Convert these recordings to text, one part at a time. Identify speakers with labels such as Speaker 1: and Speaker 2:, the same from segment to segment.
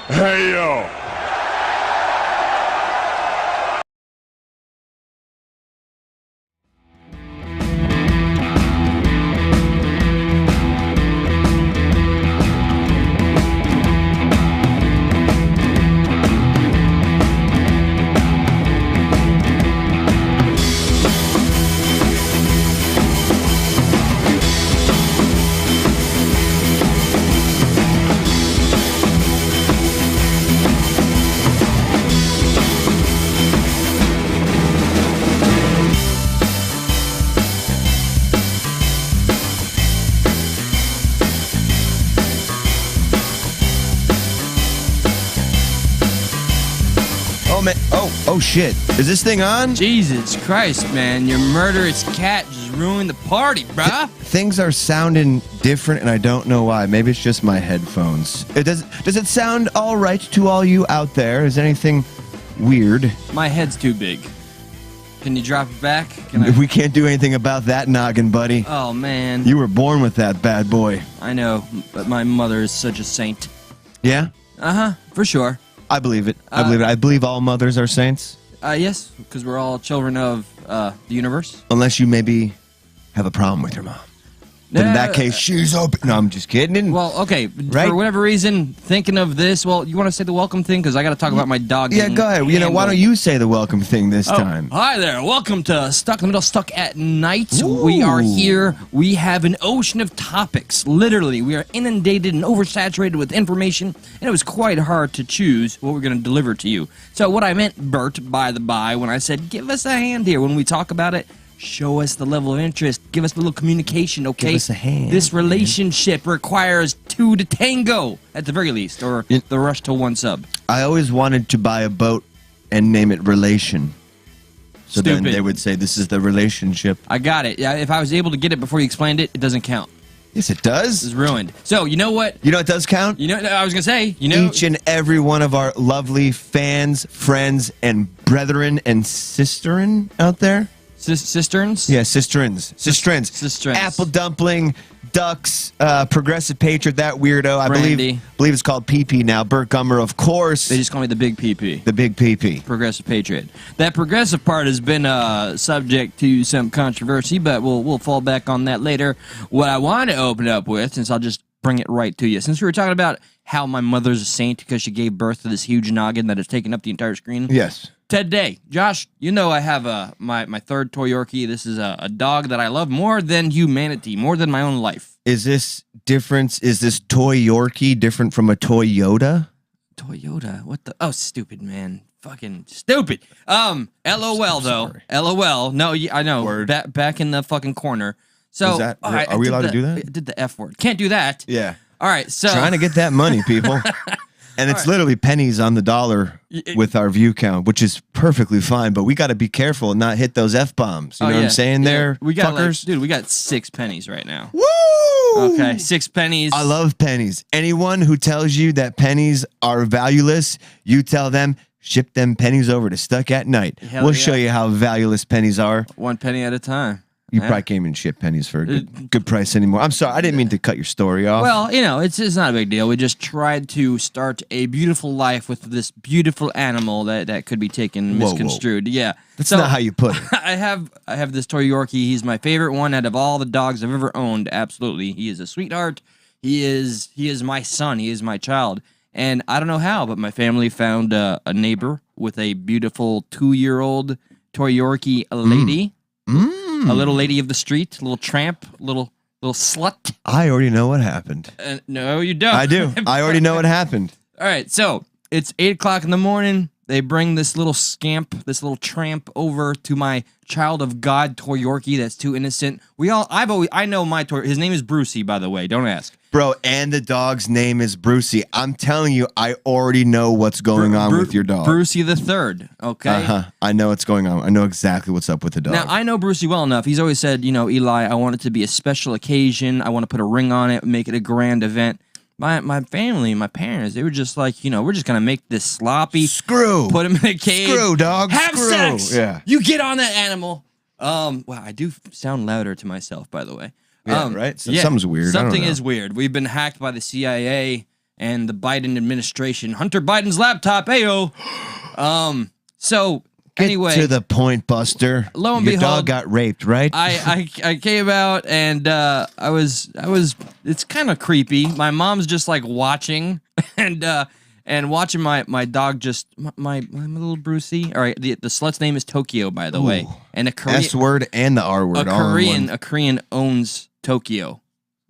Speaker 1: Hey, yo.
Speaker 2: Oh shit. Is this thing on?
Speaker 3: Jesus Christ, man. Your murderous cat just ruined the party, bruh.
Speaker 2: Things are sounding different and I don't know why. Maybe it's just my headphones. Does it sound all right to all you out there? Is anything weird?
Speaker 3: My head's too big. Can you drop it back?
Speaker 2: We can't do anything about that noggin, buddy.
Speaker 3: Oh, man.
Speaker 2: You were born with that bad boy.
Speaker 3: I know, but my mother is such a saint.
Speaker 2: Yeah?
Speaker 3: Uh-huh, for sure.
Speaker 2: I believe it. I believe all mothers are saints.
Speaker 3: Yes, because we're all children of the universe.
Speaker 2: Unless you maybe have a problem with your mom. Then in that case, she's open. No, I'm just kidding.
Speaker 3: Well, okay,
Speaker 2: right?
Speaker 3: For whatever reason, thinking of this, well, you want to say the welcome thing? Because I got to talk about my dog.
Speaker 2: Yeah, go ahead. Why don't you say the welcome thing this time?
Speaker 3: Hi there. Welcome to Stuck in the Middle, Stuck at Night.
Speaker 2: Ooh.
Speaker 3: We are here. We have an ocean of topics. Literally, we are inundated and oversaturated with information, and it was quite hard to choose what we're going to deliver to you. So what I meant, Bert, by the by, when I said, give us a hand here when we talk about it, show us the level of interest. Give us a little communication, okay?
Speaker 2: Give us a hand.
Speaker 3: This relationship requires two to tango, at the very least, or the rush to one sub.
Speaker 2: I always wanted to buy a boat and name it Relation. So
Speaker 3: Stupid.
Speaker 2: then they would say, this is the relationship.
Speaker 3: I got it. Yeah, if I was able to get it before you explained it, it doesn't count.
Speaker 2: Yes, it does.
Speaker 3: This is ruined. So, you know what?
Speaker 2: You know it does count?
Speaker 3: You know, I was going to say, you know.
Speaker 2: Each and every one of our lovely fans, friends, and brethren and sisterin out there.
Speaker 3: Cisterns?
Speaker 2: Yeah, sisterins.
Speaker 3: Sisterins.
Speaker 2: Apple dumpling, ducks, progressive patriot, that weirdo. I believe it's called PP now. Burt Gummer, of course.
Speaker 3: They just call me the Big PP.
Speaker 2: The Big PP.
Speaker 3: Progressive patriot. That progressive part has been subject to some controversy, but we'll fall back on that later. What I want to open up with, since I'll just bring it right to you, since we were talking about how my mother's a saint because she gave birth to this huge noggin that has taken up the entire screen.
Speaker 2: Yes.
Speaker 3: Today, Josh, you know I have my third toy Yorkie. This is a dog that I love more than humanity, more than my own life.
Speaker 2: Is this toy Yorkie different from a Toyota?
Speaker 3: Toyota? What the? Oh, stupid, man. Fucking stupid. LOL, though.
Speaker 2: Sorry.
Speaker 3: LOL. No, I know.
Speaker 2: Word.
Speaker 3: Back in the fucking corner. So,
Speaker 2: are we allowed to do that?
Speaker 3: I did the F word. Can't do that.
Speaker 2: Yeah.
Speaker 3: All right, so.
Speaker 2: Trying to get that money, people. And it's literally pennies on the dollar with our view count, which is perfectly fine. But we got to be careful and not hit those F-bombs. You know what I'm saying there,
Speaker 3: we got
Speaker 2: fuckers?
Speaker 3: dude, we got 6 pennies right now.
Speaker 2: Woo!
Speaker 3: Okay, 6 pennies.
Speaker 2: I love pennies. Anyone who tells you that pennies are valueless, you tell them, ship them pennies over to Stuck at Night. We'll show you how valueless pennies are.
Speaker 3: 1 penny at a time.
Speaker 2: You probably can't even ship pennies for a good price anymore. I'm sorry. I didn't mean to cut your story off.
Speaker 3: Well, you know, it's not a big deal. We just tried to start a beautiful life with this beautiful animal that could be taken misconstrued. Whoa. Yeah.
Speaker 2: That's not how you put it.
Speaker 3: I have this toy Yorkie. He's my favorite one out of all the dogs I've ever owned. Absolutely. He is a sweetheart. He is my son. He is my child. And I don't know how, but my family found a neighbor with a beautiful 2-year-old toy Yorkie lady. A little lady of the street, a little tramp, little slut.
Speaker 2: I already know what happened.
Speaker 3: No, you don't.
Speaker 2: I do. I already know what happened.
Speaker 3: All right, so it's 8 o'clock in the morning. They bring this little scamp, this little tramp over to my child of God toy Yorkie that's too innocent. I know my toy. His name is Brucey, by the way. Don't ask.
Speaker 2: Bro, and the dog's name is Brucey. I'm telling you, I already know what's going on with your dog.
Speaker 3: Brucey the third, okay?
Speaker 2: I know what's going on. I know exactly what's up with the dog.
Speaker 3: Now, I know Brucey well enough. He's always said, you know, Eli, I want it to be a special occasion. I want to put a ring on it, make it a grand event. My family, my parents, they were just like, you know, we're just going to make this sloppy.
Speaker 2: Screw.
Speaker 3: Put him in a cage.
Speaker 2: Screw, dog.
Speaker 3: Have
Speaker 2: Screw.
Speaker 3: sex.
Speaker 2: Yeah.
Speaker 3: You get on that animal. Wow, I do sound louder to myself, by the way.
Speaker 2: Yeah, right? Something's weird.
Speaker 3: Something is weird. We've been hacked by the CIA. and the Biden administration. Hunter Biden's laptop, ayo. So anyway,
Speaker 2: Get to the point, Buster.
Speaker 3: Lo and
Speaker 2: Your
Speaker 3: behold,
Speaker 2: dog got raped, right?
Speaker 3: I came out and I was it's kind of creepy. My mom's just like watching and watching my dog just my little Brucey. All right, the slut's name is Tokyo, by the way, and a Korean
Speaker 2: S word and the R word.
Speaker 3: A Korean owns Tokyo.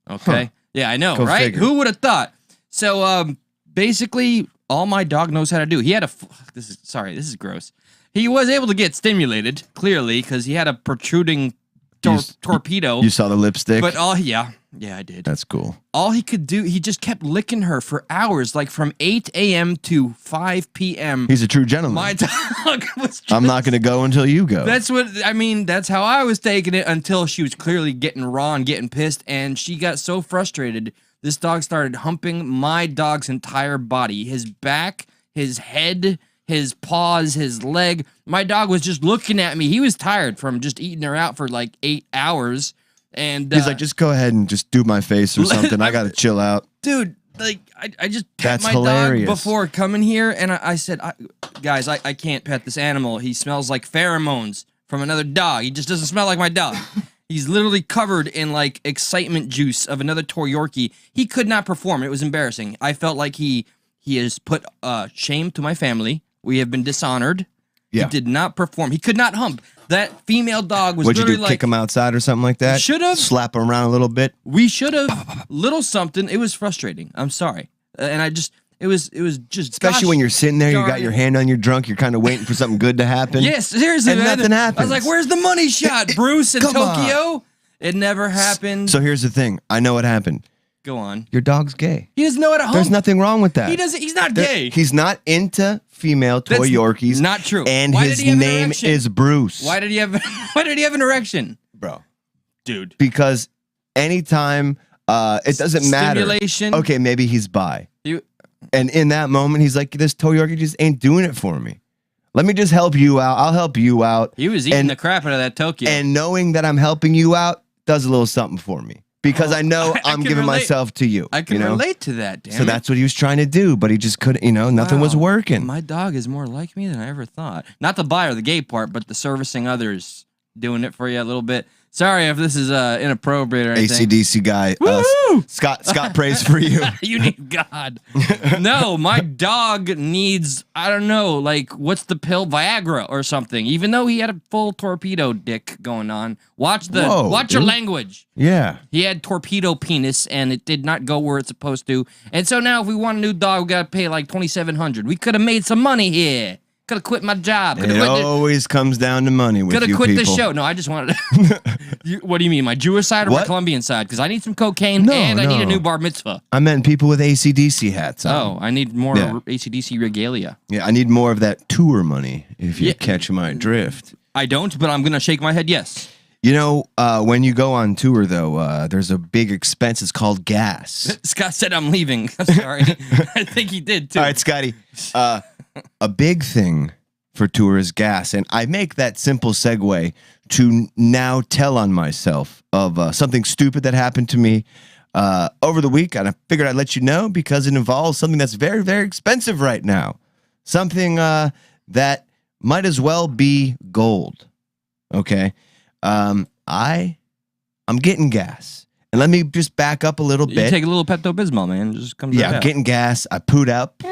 Speaker 3: Okay, yeah, I know, right?
Speaker 2: Figure.
Speaker 3: Who would have thought? So basically, all my dog knows how to do. He had this is gross. He was able to get stimulated, clearly, because he had a protruding torpedo.
Speaker 2: You saw the lipstick?
Speaker 3: But yeah, I did.
Speaker 2: That's cool.
Speaker 3: All he could do, he just kept licking her for hours, like from 8 a.m. to 5 p.m.
Speaker 2: He's a true gentleman.
Speaker 3: My dog was
Speaker 2: I'm not going to go until you go.
Speaker 3: That's how I was taking it until she was clearly getting raw and getting pissed, and she got so frustrated. This dog started humping my dog's entire body, his back, his head, his paws, his leg. My dog was just looking at me. He was tired from just eating her out for like 8 hours. And
Speaker 2: he's like, just go ahead and just do my face or something. I got to chill out.
Speaker 3: Dude, like, I just pet my
Speaker 2: hilarious.
Speaker 3: dog before coming here. And I said, guys, I can't pet this animal. He smells like pheromones from another dog. He just doesn't smell like my dog. He's literally covered in like excitement juice of another toy Yorkie. He could not perform. It was embarrassing. I felt like he has put shame to my family. We have been dishonored. Yeah. He did not perform. He could not hump. That female dog was
Speaker 2: What'd
Speaker 3: literally
Speaker 2: you do,
Speaker 3: like...
Speaker 2: kick him outside or something like that?
Speaker 3: Should have.
Speaker 2: Slap him around a little bit?
Speaker 3: We should have. Little something. It was frustrating. I'm sorry. And I just... It was just...
Speaker 2: Especially when you're sitting there, you got your hand on your drunk, you're kind of waiting for something good to happen.
Speaker 3: Yes, seriously,
Speaker 2: and
Speaker 3: man.
Speaker 2: nothing happens.
Speaker 3: I was like, where's the money shot, Bruce and Tokyo? On. It never happened.
Speaker 2: So here's the thing. I know what happened.
Speaker 3: Go on.
Speaker 2: Your dog's gay.
Speaker 3: He doesn't know how to hump.
Speaker 2: There's nothing wrong with that.
Speaker 3: He's not gay.
Speaker 2: He's not into female toy Yorkies.
Speaker 3: Not true.
Speaker 2: And his name is Bruce.
Speaker 3: Why did he have an erection?
Speaker 2: Bro.
Speaker 3: Dude.
Speaker 2: Because anytime it doesn't matter.
Speaker 3: Stimulation.
Speaker 2: Okay, maybe he's bi. And in that moment, he's like, this toy Yorkie just ain't doing it for me. Let me just help you out. I'll help you out.
Speaker 3: He was eating the crap out of that Tokyo.
Speaker 2: And knowing that I'm helping you out does a little something for me. Because I know I'm giving myself to you.
Speaker 3: I can relate to that, damn
Speaker 2: So that's what he was trying to do, but he just couldn't, nothing was working.
Speaker 3: My dog is more like me than I ever thought. Not the bi or the gay part, but the servicing others, doing it for you a little bit. Sorry if this is inappropriate or anything.
Speaker 2: AC/DC guy. Scott prays for you.
Speaker 3: You need God. No, my dog needs, I don't know, like, what's the pill? Viagra or something. Even though he had a full torpedo dick going on. Watch your language.
Speaker 2: Yeah.
Speaker 3: He had torpedo penis, and it did not go where it's supposed to. And so now if we want a new dog, we got to pay like $2,700. We could have made some money here. Could have quit my job.
Speaker 2: It always comes down to money with you people.
Speaker 3: Could have quit the show. No, I just wanted to... What do you mean, my Jewish side or my Colombian side? Because I need some cocaine and I need a new bar mitzvah.
Speaker 2: I meant people with AC/DC hats on.
Speaker 3: Oh, I need more AC/DC regalia.
Speaker 2: Yeah, I need more of that tour money, if you catch my drift.
Speaker 3: I don't, but I'm going to shake my head yes.
Speaker 2: When you go on tour, though, there's a big expense. It's called gas.
Speaker 3: Scott said I'm leaving. I'm sorry. I think he did, too.
Speaker 2: All right, Scotty. A big thing for tour is gas. And I make that simple segue to now tell on myself of something stupid that happened to me over the week. And I figured I'd let you know because it involves something that's very, very expensive right now. Something that might as well be gold. Okay? I'm getting gas. And let me just back up a little bit.
Speaker 3: You take a little Pepto-Bismol, man. Just comes right
Speaker 2: I'm
Speaker 3: out.
Speaker 2: getting gas. I pooed out.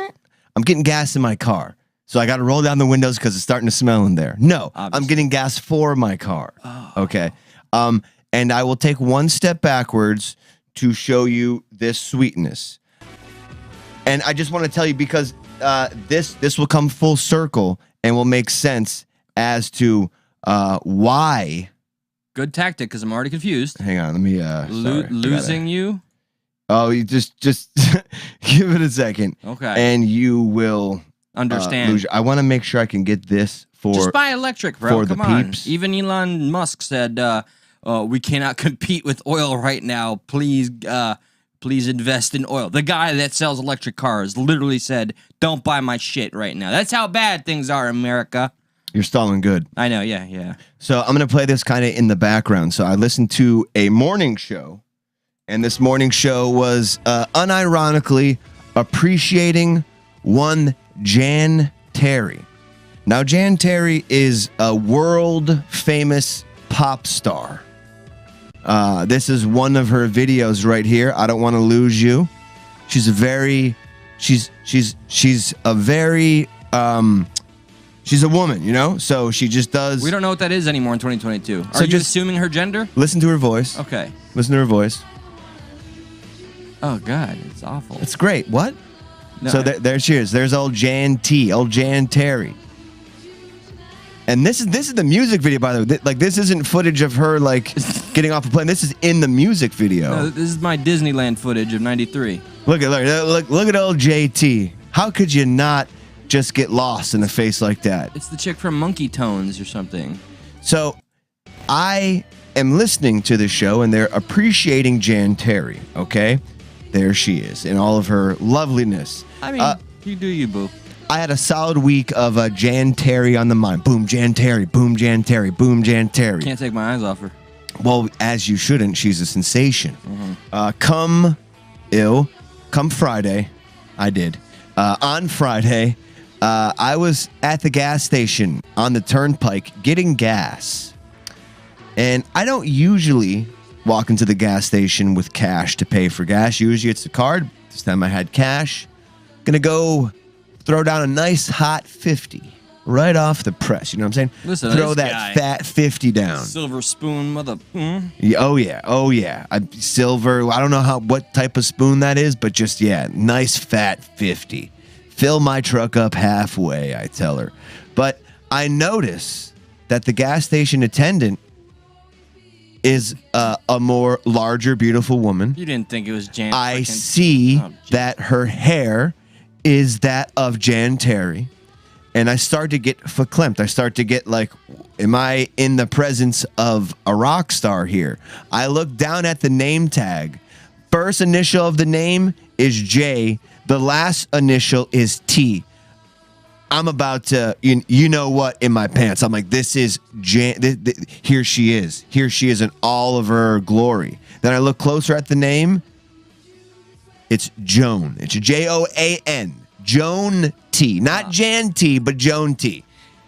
Speaker 2: I'm getting gas in my car. So I got to roll down the windows because it's starting to smell in there. No, obviously. I'm getting gas for my car. Oh. Okay. And I will take one step backwards to show you this sweetness. And I just want to tell you because this will come full circle and will make sense as to why.
Speaker 3: Good tactic because I'm already confused.
Speaker 2: Hang on. Let me...
Speaker 3: losing you?
Speaker 2: Oh, you just give it a second. Okay. And you will...
Speaker 3: understand.
Speaker 2: I want to make sure I can get this for
Speaker 3: just buy electric, bro.
Speaker 2: For
Speaker 3: Come
Speaker 2: the
Speaker 3: on.
Speaker 2: peeps.
Speaker 3: Even Elon Musk said, "We cannot compete with oil right now. Please invest in oil." The guy that sells electric cars literally said, "Don't buy my shit right now." That's how bad things are, America.
Speaker 2: You're stalling good.
Speaker 3: I know. Yeah.
Speaker 2: So I'm gonna play this kind of in the background. So I listened to a morning show, and this morning show was unironically appreciating one Jan Terry. Now, Jan Terry is a world famous pop star. This is one of her videos right here. I Don't Want to Lose You. She's a very, she's a very, she's a woman, you know? So she just does.
Speaker 3: We don't know what that is anymore in 2022. Are
Speaker 2: So
Speaker 3: you
Speaker 2: just-
Speaker 3: assuming her gender?
Speaker 2: Listen to her voice.
Speaker 3: Okay.
Speaker 2: Listen to her voice.
Speaker 3: Oh, God. It's awful.
Speaker 2: It's great. What?
Speaker 3: No,
Speaker 2: So there she is. There's old Jan Terry. And this is the music video, by the way. Like, this isn't footage of her, like, getting off a plane. This is in the music video.
Speaker 3: No, this is my Disneyland footage of 93.
Speaker 2: Look at old JT. How could you not just get lost in a face like that?
Speaker 3: It's the chick from Monkey Tones or something.
Speaker 2: So I am listening to the show, and they're appreciating Jan Terry, okay? There she is in all of her loveliness.
Speaker 3: I mean, you do you, boo.
Speaker 2: I had a solid week of Jan Terry on the mind. Boom, Jan Terry. Boom, Jan Terry. Boom, Jan Terry.
Speaker 3: Can't take my eyes off her.
Speaker 2: Well, as you shouldn't. She's a sensation. Come Friday, I did. On Friday, I was at the gas station on the turnpike getting gas. And I don't usually walk into the gas station with cash to pay for gas. Usually it's the card. This time I had cash. Gonna go throw down a nice hot 50 right off the press. You know what I'm saying?
Speaker 3: Listen,
Speaker 2: throw
Speaker 3: this
Speaker 2: that
Speaker 3: guy.
Speaker 2: fat 50 down.
Speaker 3: Silver spoon, mother.
Speaker 2: Yeah, oh yeah. Silver. I don't know what type of spoon that is, but just nice fat 50. Fill my truck up halfway, I tell her. But I notice that the gas station attendant is a more larger, beautiful woman.
Speaker 3: You didn't think it was Jan.
Speaker 2: I see that her hair is that of Jan Terry, and I start to get verklempt. I start to get like, am I in the presence of a rock star here? I look down at the name tag. First initial of the name is J. The last initial is T. I'm about to, you know what, in my pants. I'm like, this is Jan. Here she is. Here she is in all of her glory. Then I look closer at the name. It's Joan. It's Joan. Joan T. Not Jan T, but Joan T.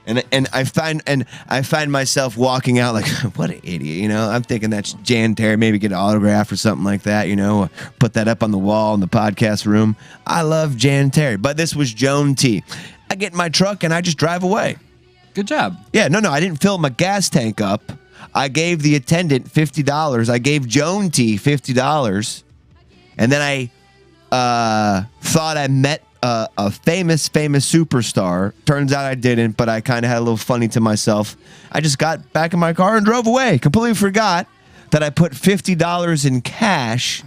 Speaker 2: And I find myself walking out like, what an idiot, you know? I'm thinking that's Jan Terry, maybe get an autograph or something like that, you know? Put that up on the wall in the podcast room. I love Jan Terry, but this was Joan T. I get in my truck and I just drive away.
Speaker 3: Good job.
Speaker 2: Yeah, no, I didn't fill my gas tank up. I gave the attendant $50. I gave Joan T $50. And then I thought I met a famous superstar. Turns out I didn't, but I kind of had a little funny to myself. I just got back in my car and drove away. Completely forgot that I put $50 in cash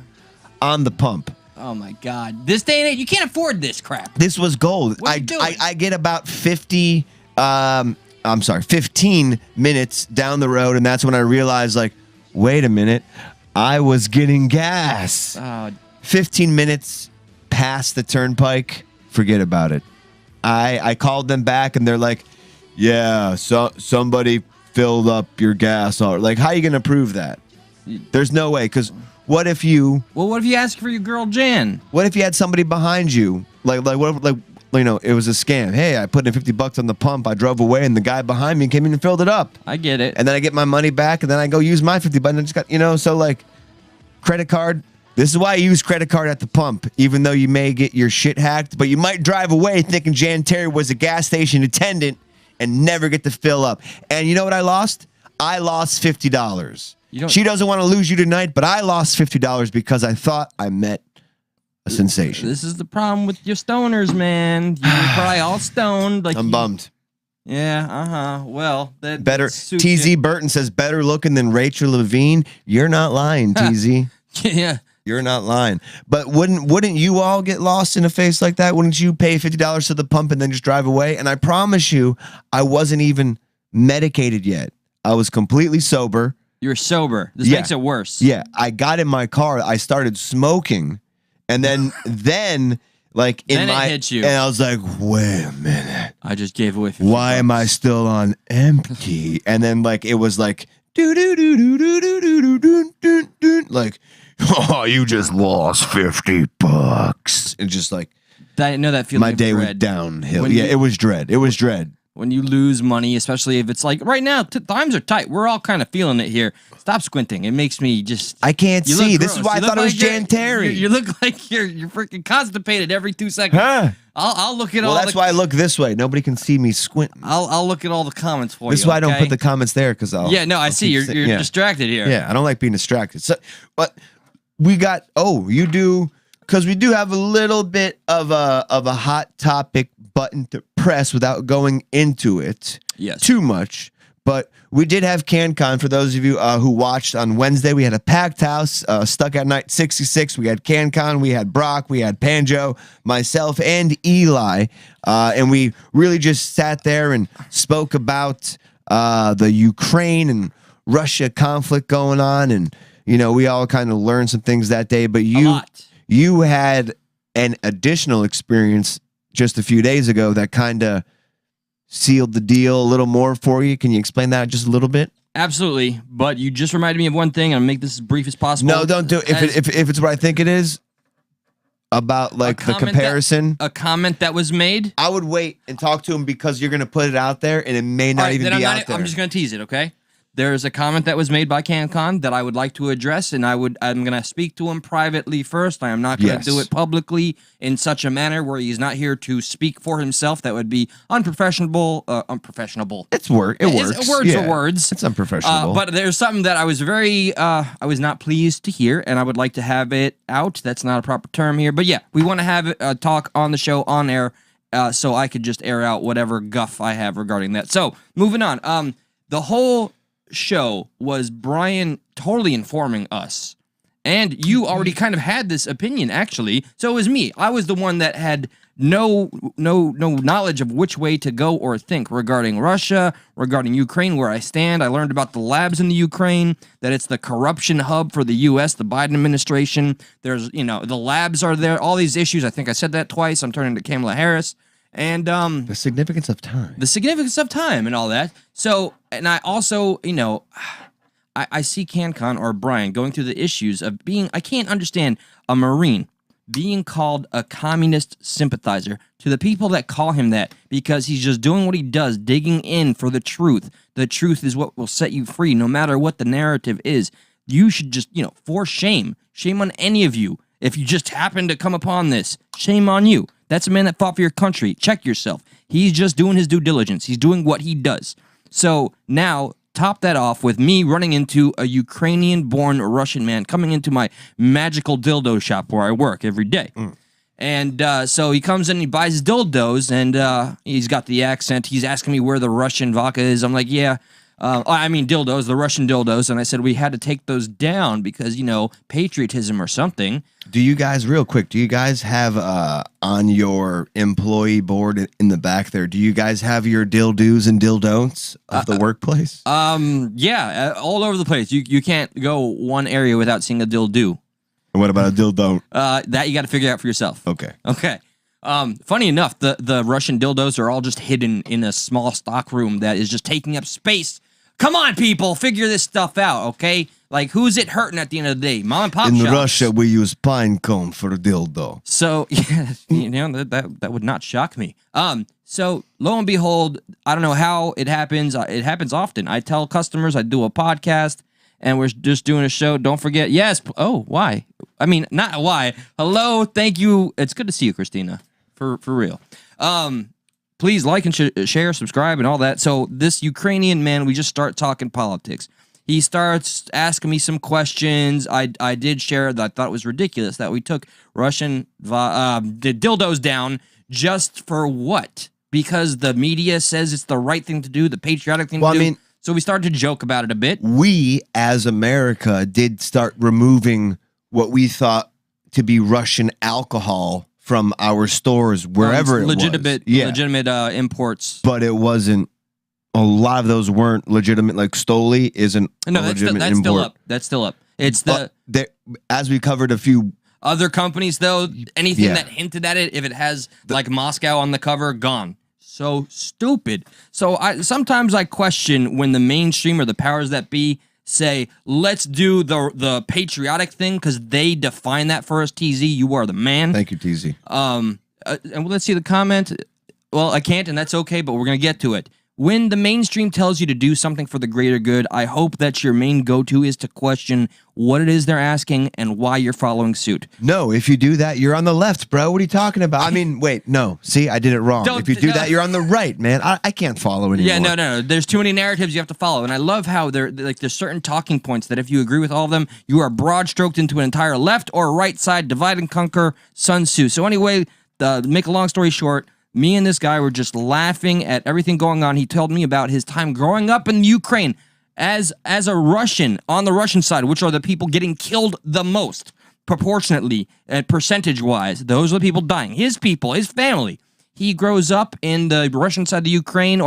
Speaker 2: on the pump.
Speaker 3: Oh my God! This day and age, you can't afford this crap.
Speaker 2: This was gold.
Speaker 3: What are you doing?
Speaker 2: I get about 15 minutes down the road, and that's when I realized, like, wait a minute, I was getting gas. 15 minutes past the turnpike, forget about it. I called them back, and they're like, yeah, so somebody filled up your gas. Like, how are you going to prove that? There's no way, because what if you...
Speaker 3: Well, what if you ask for your girl Jan?
Speaker 2: What if you had somebody behind you, like you know, it was a scam. Hey, I put in $50 on the pump, I drove away, and the guy behind me came in and filled it up.
Speaker 3: I get it.
Speaker 2: And then I get my money back, and then I go use my $50, and I just got, you know, so like, credit card. This is why I use credit card at the pump, even though you may get your shit hacked, but you might drive away thinking Jan Terry was a gas station attendant and never get to fill up. And you know what I lost? I lost $50. She doesn't want to lose you tonight, but I lost $50 because I thought I met a sensation.
Speaker 3: This is the problem with your stoners, man. You're probably all stoned. Like
Speaker 2: I'm bummed.
Speaker 3: Yeah, Well, that
Speaker 2: Better.
Speaker 3: suits
Speaker 2: TZ
Speaker 3: you.
Speaker 2: Burton says better looking than Rachel Levine. You're not lying, TZ.
Speaker 3: Yeah.
Speaker 2: You're not lying. But wouldn't you all get lost in a face like that? Wouldn't you pay $50 to the pump and then just drive away? And I promise you, I wasn't even medicated yet. I was completely sober.
Speaker 3: You're sober. This makes it worse.
Speaker 2: Yeah. I got in my car. I started smoking. And then like in
Speaker 3: Then it
Speaker 2: my
Speaker 3: hit you.
Speaker 2: And I was like, wait a minute.
Speaker 3: I just gave away $50.
Speaker 2: Why am I still on empty? And then like it was like do do do do do do do do do do like Oh, you just lost $50. And just like,
Speaker 3: I know that feeling.
Speaker 2: my day
Speaker 3: of
Speaker 2: went
Speaker 3: dread.
Speaker 2: downhill.
Speaker 3: When
Speaker 2: Yeah,
Speaker 3: you-
Speaker 2: it was dread. It was dread.
Speaker 3: When you lose money, especially if it's like right now, times are tight. We're all kind of feeling it here. Stop squinting. It makes me just.
Speaker 2: I can't
Speaker 3: You look
Speaker 2: see. This is
Speaker 3: gross.
Speaker 2: why I
Speaker 3: You
Speaker 2: thought
Speaker 3: look
Speaker 2: it was
Speaker 3: like you're-
Speaker 2: Jan Terry.
Speaker 3: You look like you're freaking constipated every 2 seconds.
Speaker 2: Huh?
Speaker 3: I'll look at all.
Speaker 2: Well, that's why I look this way. Nobody can see me squinting.
Speaker 3: I'll look at all the comments for you.
Speaker 2: This is why I don't
Speaker 3: okay?
Speaker 2: put the comments there because I'll.
Speaker 3: Yeah, no, I
Speaker 2: I'll
Speaker 3: see.
Speaker 2: keep
Speaker 3: You're
Speaker 2: saying- yeah.
Speaker 3: distracted here.
Speaker 2: Yeah, I don't like being distracted. So, but we got. Oh, you do because we do have a little bit of a hot topic button to press without going into it.
Speaker 3: Yes.
Speaker 2: Too much. But we did have CanCon. For those of you who watched on Wednesday, we had a packed house, stuck at night 66. We had CanCon, we had Brock, we had Panjo, myself, and Eli. And we really just sat there and spoke about the Ukraine and Russia conflict going on. And, you know, we all kind of learned some things that day. But you had an additional experience just a few days ago that kind of sealed the deal a little more for you. Can you explain that just a little bit?
Speaker 3: Absolutely. But you just reminded me of one thing. I'll make this as brief as possible.
Speaker 2: No, don't do it. If it's what I think it is, about like the comparison.
Speaker 3: A comment that was made.
Speaker 2: I would wait and talk to him because you're going to put it out there and it may not even be out there.
Speaker 3: I'm just going to tease it, okay? There's a comment that was made by CanCon that I would like to address, and I'm going to speak to him privately first. I am not going to do it publicly in such a manner where he's not here to speak for himself. That would be unprofessional. Unprofessional.
Speaker 2: It works.
Speaker 3: Words are words.
Speaker 2: It's unprofessional.
Speaker 3: But there's something that I was I was not pleased to hear, and I would like to have it out. That's not a proper term here. But yeah, we want to have a talk on the show, on air, so I could just air out whatever guff I have regarding that. So, moving on. The whole show was Brian totally informing us, and you already kind of had this opinion actually. So it was me. I was the one that had no knowledge of which way to go or think regarding Russia, regarding Ukraine, where I stand. I learned about the labs in the Ukraine, that it's the corruption hub for the U.S., the Biden administration. There's, the labs are there, all these issues. I think I said that twice. I'm turning to Kamala Harris. And
Speaker 2: the significance of time.
Speaker 3: The significance of time and all that. So, and I also, I see CanCon or Brian going through the issues of being, I can't understand a Marine being called a communist sympathizer to the people that call him that, because he's just doing what he does, digging in for the truth. The truth is what will set you free, no matter what the narrative is. You should just, for shame on any of you. If you just happen to come upon this, shame on you. That's a man that fought for your country. Check yourself. He's just doing his due diligence. He's doing what he does. So now, top that off with me running into a Ukrainian-born Russian man coming into my magical dildo shop where I work every day. And so he comes in and he buys his dildos, and he's got the accent. He's asking me where the Russian vodka is. I'm like, yeah. Dildos, the Russian dildos. And I said we had to take those down because, patriotism or something.
Speaker 2: Do you guys, real quick, do you guys have on your employee board in the back there, do you guys have your dildos and dildon'ts of the workplace?
Speaker 3: Yeah, all over the place. You can't go one area without seeing a dildo.
Speaker 2: And what about a dildon?
Speaker 3: That you got to figure out for yourself.
Speaker 2: Okay.
Speaker 3: Funny enough, the Russian dildos are all just hidden in a small stock room that is just taking up space. Come on, people, figure this stuff out, okay? Like, who's it hurting at the end of the day? Mom and pop
Speaker 2: In
Speaker 3: shops.
Speaker 2: Russia, we use pine cone for a dildo.
Speaker 3: So, yeah, that would not shock me. So, lo and behold, I don't know how it happens. It happens often. I tell customers I do a podcast, and we're just doing a show. Don't forget, yes. Oh, why? I mean, not why. Hello, thank you. It's good to see you, Christina. For real. Please like and share, subscribe, and all that. So this Ukrainian man, we just start talking politics. He starts asking me some questions. I did share that I thought it was ridiculous that we took Russian the dildos down just for what? Because the media says it's the right thing to do, the patriotic thing to do. So we started to joke about it a bit.
Speaker 2: We, as America, did start removing what we thought to be Russian alcohol from our stores, wherever it was.
Speaker 3: Legitimate imports.
Speaker 2: But it wasn't, a lot of those weren't legitimate, like Stoli isn't a legitimate import.
Speaker 3: Still up. That's still up. It's
Speaker 2: as we covered a few
Speaker 3: other companies, though, anything that hinted at it, if it has like Moscow on the cover, gone. So stupid. So sometimes I question when the mainstream or the powers that be say, let's do the patriotic thing because they define that for us. TZ, you are the man.
Speaker 2: Thank you, TZ.
Speaker 3: And let's see the comment. Well, I can't, and that's okay, but we're going to get to it. When the mainstream tells you to do something for the greater good, I hope that your main go-to is to question what it is they're asking and why you're following suit.
Speaker 2: No, if you do that, you're on the left, bro. What are you talking about? I mean, wait, no. See, I did it wrong. If you do that, you're on the right, man. I can't follow anymore.
Speaker 3: Yeah, no. There's too many narratives you have to follow, and I love how there's certain talking points that if you agree with all of them, you are broad-stroked into an entire left or right side, divide and conquer, Sun Tzu. So anyway, make a long story short, me and this guy were just laughing at everything going on. He told me about his time growing up in Ukraine as a Russian on the Russian side, which are the people getting killed the most proportionately and percentage-wise. Those are the people dying. His people, his family. He grows up in the Russian side of the Ukraine,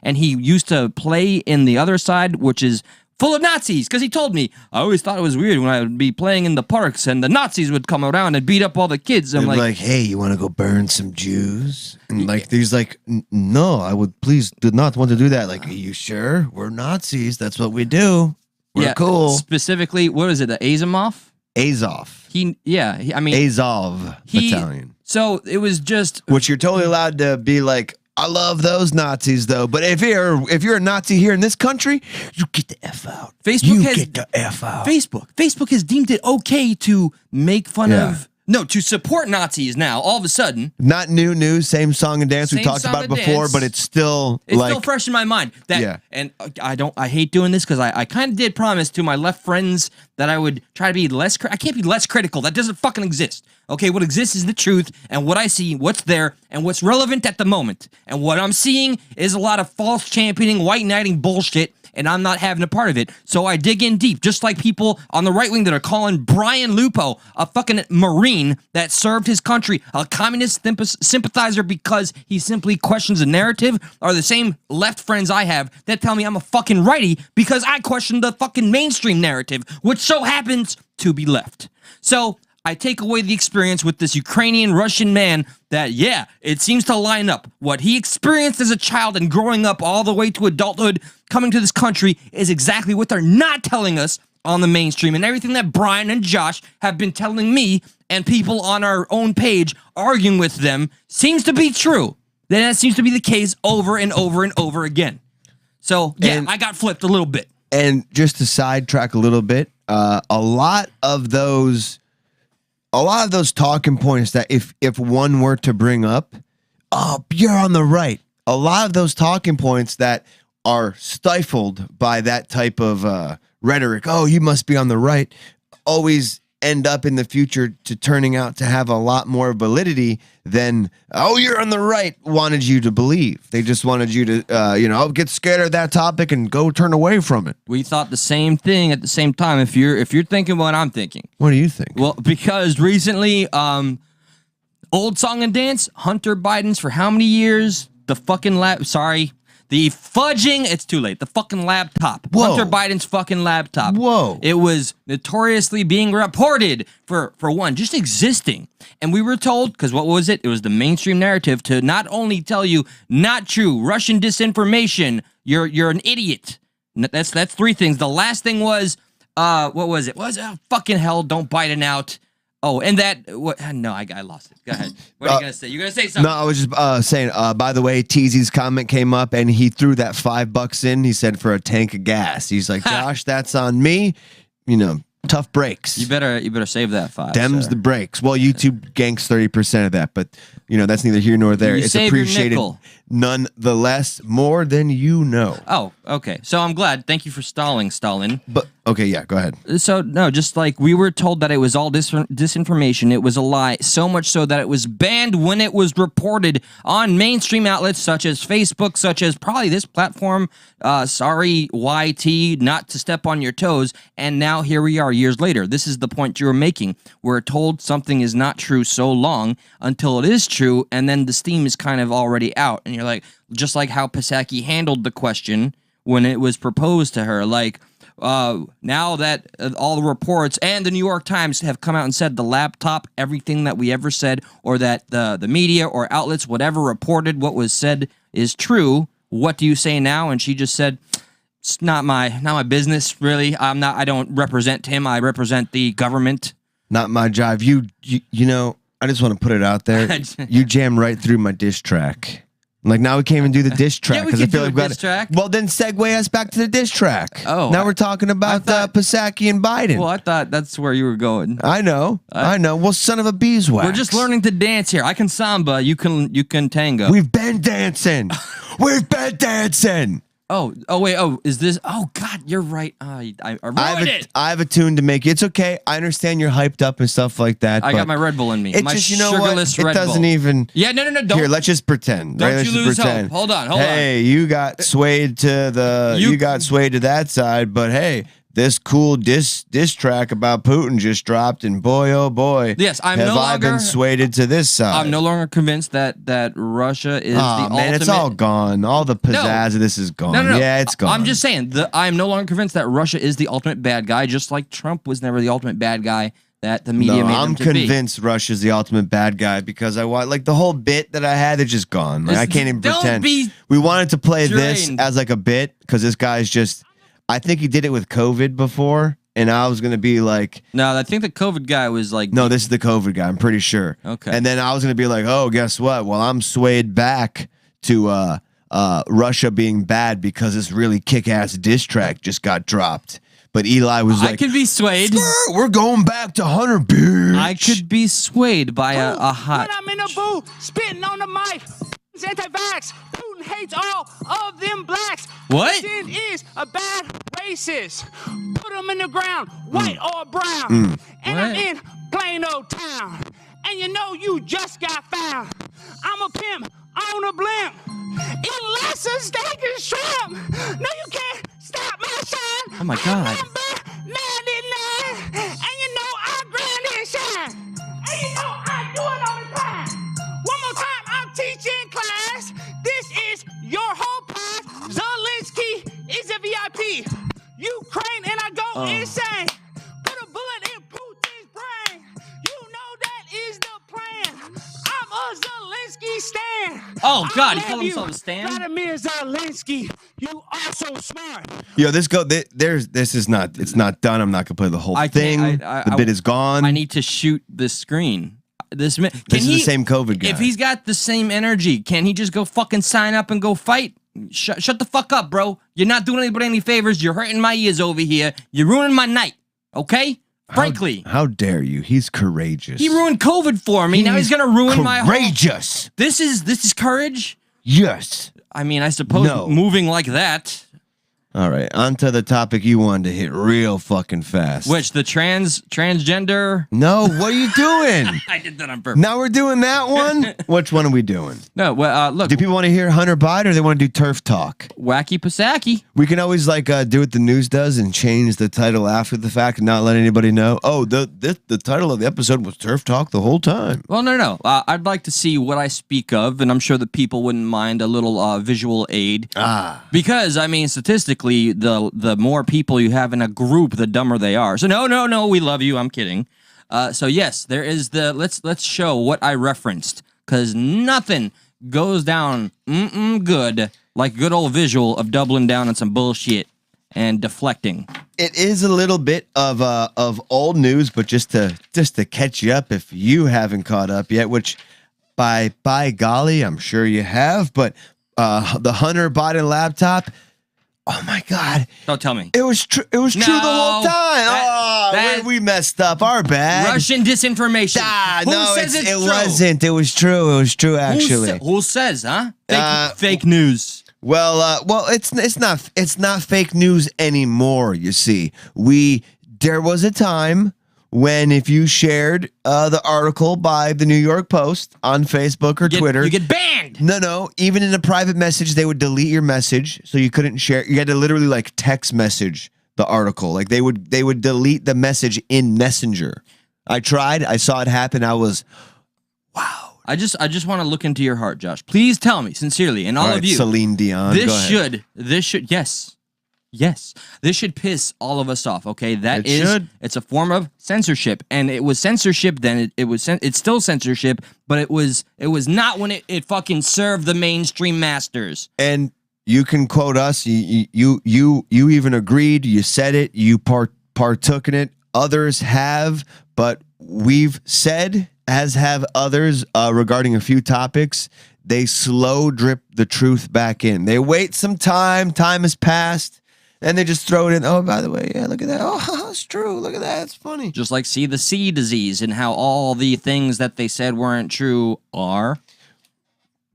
Speaker 3: and he used to play in the other side, which is full of Nazis, because he told me, I always thought it was weird when I would be playing in the parks and the Nazis would come around and beat up all the kids. I'm
Speaker 2: like, hey, you want to go burn some Jews? And like, he's like, no, I would please do not want to do that. Like, are you sure? We're Nazis. That's what we do. We're cool.
Speaker 3: Specifically, what is it, the Azimov?
Speaker 2: Azov. Azov battalion.
Speaker 3: So it was just...
Speaker 2: Which you're totally allowed to be like, I love those Nazis, though. But if you're a Nazi here in this country, you get the F out.
Speaker 3: Get the F out. Facebook has deemed it okay to make fun of... No, to support Nazis now, all of a sudden.
Speaker 2: Not new news, same song and dance we talked about before, but it's still
Speaker 3: still fresh in my mind. And I hate doing this because I kind of did promise to my left friends that I would try to be less, I can't be less critical. That doesn't fucking exist. Okay, what exists is the truth and what I see, what's there, and what's relevant at the moment. And what I'm seeing is a lot of false championing, white knighting bullshit, and I'm not having a part of it. So I dig in deep, just like people on the right wing that are calling Brian Lupo a fucking Marine that served his country, a communist sympathizer because he simply questions the narrative, are the same left friends I have that tell me I'm a fucking righty because I question the fucking mainstream narrative, which so happens to be left. So I take away the experience with this Ukrainian Russian man that, it seems to line up. What he experienced as a child and growing up all the way to adulthood, coming to this country, is exactly what they're not telling us on the mainstream. And everything that Brian and Josh have been telling me and people on our own page arguing with them seems to be true. That seems to be the case over and over and over again. So, I got flipped a little bit.
Speaker 2: And just to sidetrack a little bit, a lot of those talking points that if one were to bring up, oh, you're on the right. A lot of those talking points that are stifled by that type of rhetoric, oh, you must be on the right, always end up in the future to turning out to have a lot more validity than, oh, you're on the right, wanted you to believe. They just wanted you to, get scared of that topic and go turn away from it.
Speaker 3: We thought the same thing at the same time. If you're thinking what I'm thinking.
Speaker 2: What do you think?
Speaker 3: Well, because recently, old song and dance, Hunter Biden's for how many years? The fucking the fudging, it's too late. The fucking laptop.
Speaker 2: Whoa.
Speaker 3: Hunter Biden's fucking laptop.
Speaker 2: Whoa.
Speaker 3: It was notoriously being reported for one, just existing. And we were told, because what was it? It was the mainstream narrative to not only tell you, not true, Russian disinformation, you're an idiot. That's three things. The last thing was, what was it? Fucking hell, don't Biden out. Oh, and no, I lost it. Go ahead. What are you going to say? You're going to say something.
Speaker 2: No, I was just saying, by the way, TZ's comment came up and he threw that $5 in. He said for a tank of gas. He's like, Josh, that's on me. Tough breaks.
Speaker 3: You better save that $5.
Speaker 2: Dems the breaks. Well, YouTube ganks 30% of that, but that's neither here nor there. It's appreciated nonetheless more than you know.
Speaker 3: Oh, okay. So I'm glad. Thank you for stalling, Stalin.
Speaker 2: But okay, yeah, go ahead.
Speaker 3: So no, just like we were told that it was all disinformation, it was a lie, so much so that it was banned when it was reported on mainstream outlets such as Facebook, such as probably this platform, sorry, YT, not to step on your toes, and now here we are years later. This is the point you were making. We're told something is not true so long until it is true, and then the steam is kind of already out, and you're like, just like how Psaki handled the question when it was proposed to her, like, now that all the reports and the New York Times have come out and said the laptop, everything that we ever said, or that the media or outlets, whatever reported what was said is true, what do you say now? And she just said, It's not my business, really. I don't represent him. I represent the government.
Speaker 2: Not my jive. You know, I just want to put it out there. You jammed right through my diss track. Like, now we can't even do the diss track
Speaker 3: Yeah, we could
Speaker 2: I feel
Speaker 3: do
Speaker 2: like
Speaker 3: a
Speaker 2: we got
Speaker 3: diss track.
Speaker 2: Well, then segue us back to the diss track.
Speaker 3: Oh,
Speaker 2: now we're talking about Psaki and Biden.
Speaker 3: Well, I thought that's where you were going.
Speaker 2: I know. Well, son of a beeswax.
Speaker 3: We're just learning to dance here. I can samba. You can tango.
Speaker 2: We've been dancing. We've been dancing.
Speaker 3: Wait. Is this? Oh God, you're right. I ruined it.
Speaker 2: I have a tune to make you. It's okay. I understand you're hyped up and stuff like that.
Speaker 3: I got my Red Bull in me.
Speaker 2: It's
Speaker 3: My
Speaker 2: just, you know what?
Speaker 3: sugarless
Speaker 2: It
Speaker 3: Red
Speaker 2: doesn't
Speaker 3: Bull.
Speaker 2: even.
Speaker 3: Yeah, no. Don't.
Speaker 2: Here, let's just pretend.
Speaker 3: Don't
Speaker 2: Let's
Speaker 3: you
Speaker 2: just
Speaker 3: lose
Speaker 2: pretend.
Speaker 3: hope. Hold on.
Speaker 2: Hey, you got swayed to the. You got swayed to that side, but hey. This cool diss track about Putin just dropped, and boy, oh boy,
Speaker 3: yes, I
Speaker 2: been swayed to this side.
Speaker 3: I'm no longer convinced that Russia is the ultimate.
Speaker 2: Man, it's all gone. All the pizzazz of this is gone.
Speaker 3: No.
Speaker 2: Yeah, it's gone.
Speaker 3: I'm just saying I'm no longer convinced that Russia is the ultimate bad guy, just like Trump was never the ultimate bad guy that the media made him to be.
Speaker 2: I'm convinced Russia's the ultimate bad guy because I want like the whole bit that I had, it's just gone. Like, I can't even pretend. We wanted to play this as like a bit because this guy's just. I think he did it with COVID before, and I was going to be like...
Speaker 3: No, I think the COVID guy was like...
Speaker 2: No, this is the COVID guy, I'm pretty sure.
Speaker 3: Okay.
Speaker 2: And then I was going to be like, oh, guess what? Well, I'm swayed back to Russia being bad because this really kick-ass diss track just got dropped. But Eli was like...
Speaker 3: I could be swayed.
Speaker 2: We're going back to Hunter Beach.
Speaker 3: I could be swayed by a hot...
Speaker 1: When I'm in a booth, spitting on the mic, anti-vax, Putin hates all of them blacks.
Speaker 3: What?
Speaker 1: Putin is a bad racist. Put him in the ground, white or brown. And I'm in plain old town. And you know you just got found. I'm a pimp on a blimp. Eating lots of steak and shrimp. No, you can't stop my shine.
Speaker 3: Oh my God.
Speaker 1: Number 99. And you know I grind and shine. And you know I do it all the time. One more time, I'm teaching class. This is your whole pass. Zelensky is a VIP. Ukraine and I go insane. Put a bullet in Putin's brain. You know that is the plan. I'm a Zelensky stan.
Speaker 3: Oh God,
Speaker 1: I
Speaker 3: he called
Speaker 1: love
Speaker 3: himself
Speaker 1: you,
Speaker 3: a stan?
Speaker 1: Vladimir Zelensky. You are so smart.
Speaker 2: Yo, this is not. It's not done. I'm not gonna play the whole thing. The bit is gone.
Speaker 3: I need to shoot the screen. This is
Speaker 2: the same COVID guy.
Speaker 3: If he's got the same energy, can he just go fucking sign up and go fight? Shut the fuck up, bro. You're not doing anybody any favors. You're hurting my ears over here. You're ruining my night. Okay? Frankly.
Speaker 2: How dare you? He's courageous.
Speaker 3: He ruined COVID for me. Now he's gonna ruin my whole...
Speaker 2: Courageous.
Speaker 3: This is courage?
Speaker 2: Yes.
Speaker 3: I mean, I suppose moving like that.
Speaker 2: All right, on to the topic you wanted to hit real fucking fast.
Speaker 3: Which, the transgender?
Speaker 2: No, what are you doing?
Speaker 3: I did that on purpose.
Speaker 2: Now we're doing that one? Which one are we doing?
Speaker 3: No, well, look.
Speaker 2: Do people want to hear Hunter Biden or they want to do turf talk?
Speaker 3: Wacky Psaki.
Speaker 2: We can always like do what the news does and change the title after the fact and not let anybody know. Oh, the title of the episode was turf talk the whole time.
Speaker 3: Well, no. I'd like to see what I speak of, and I'm sure the people wouldn't mind a little visual aid. Because, I mean, statistically, the more people you have in a group, the dumber they are. So no, we love you. I'm kidding. So yes, there is the let's show what I referenced, because nothing goes down good like good old visual of doubling down on some bullshit and deflecting.
Speaker 2: It is a little bit of old news, but just to catch you up if you haven't caught up yet, which by golly, I'm sure you have. But the Hunter Biden laptop. Oh my God!
Speaker 3: Don't tell me.
Speaker 2: It was true. It was true the whole time. We messed up. Our bad.
Speaker 3: Russian disinformation.
Speaker 2: No, it wasn't. It was true. It was true, actually.
Speaker 3: Who says? Huh? Fake news.
Speaker 2: Well, it's not fake news anymore. You see, there was a time when if you shared the article by the New York Post on Facebook or Twitter,
Speaker 3: you get banned.
Speaker 2: No. Even in a private message, they would delete your message, so you couldn't share. You had to literally like text message the article. Like they would delete the message in Messenger. I tried. I saw it happen. I was, wow.
Speaker 3: I just want to look into your heart, Josh. Please tell me sincerely, and all of you,
Speaker 2: Celine Dion.
Speaker 3: This should. Yes, this should piss all of us off. Okay, it's a form of censorship, and it was censorship then. It's still censorship, but it was not when it fucking served the mainstream masters.
Speaker 2: And You can quote us. You even agreed. You said it. You partook in it. Others have, but we've said, as have others, regarding a few topics. They slow drip the truth back in. They wait some time. Time has passed. And they just throw it in. Oh, by the way, yeah, look at that. Oh, it's true. Look at that. It's funny.
Speaker 3: Just like see the C disease and how all the things that they said weren't true are.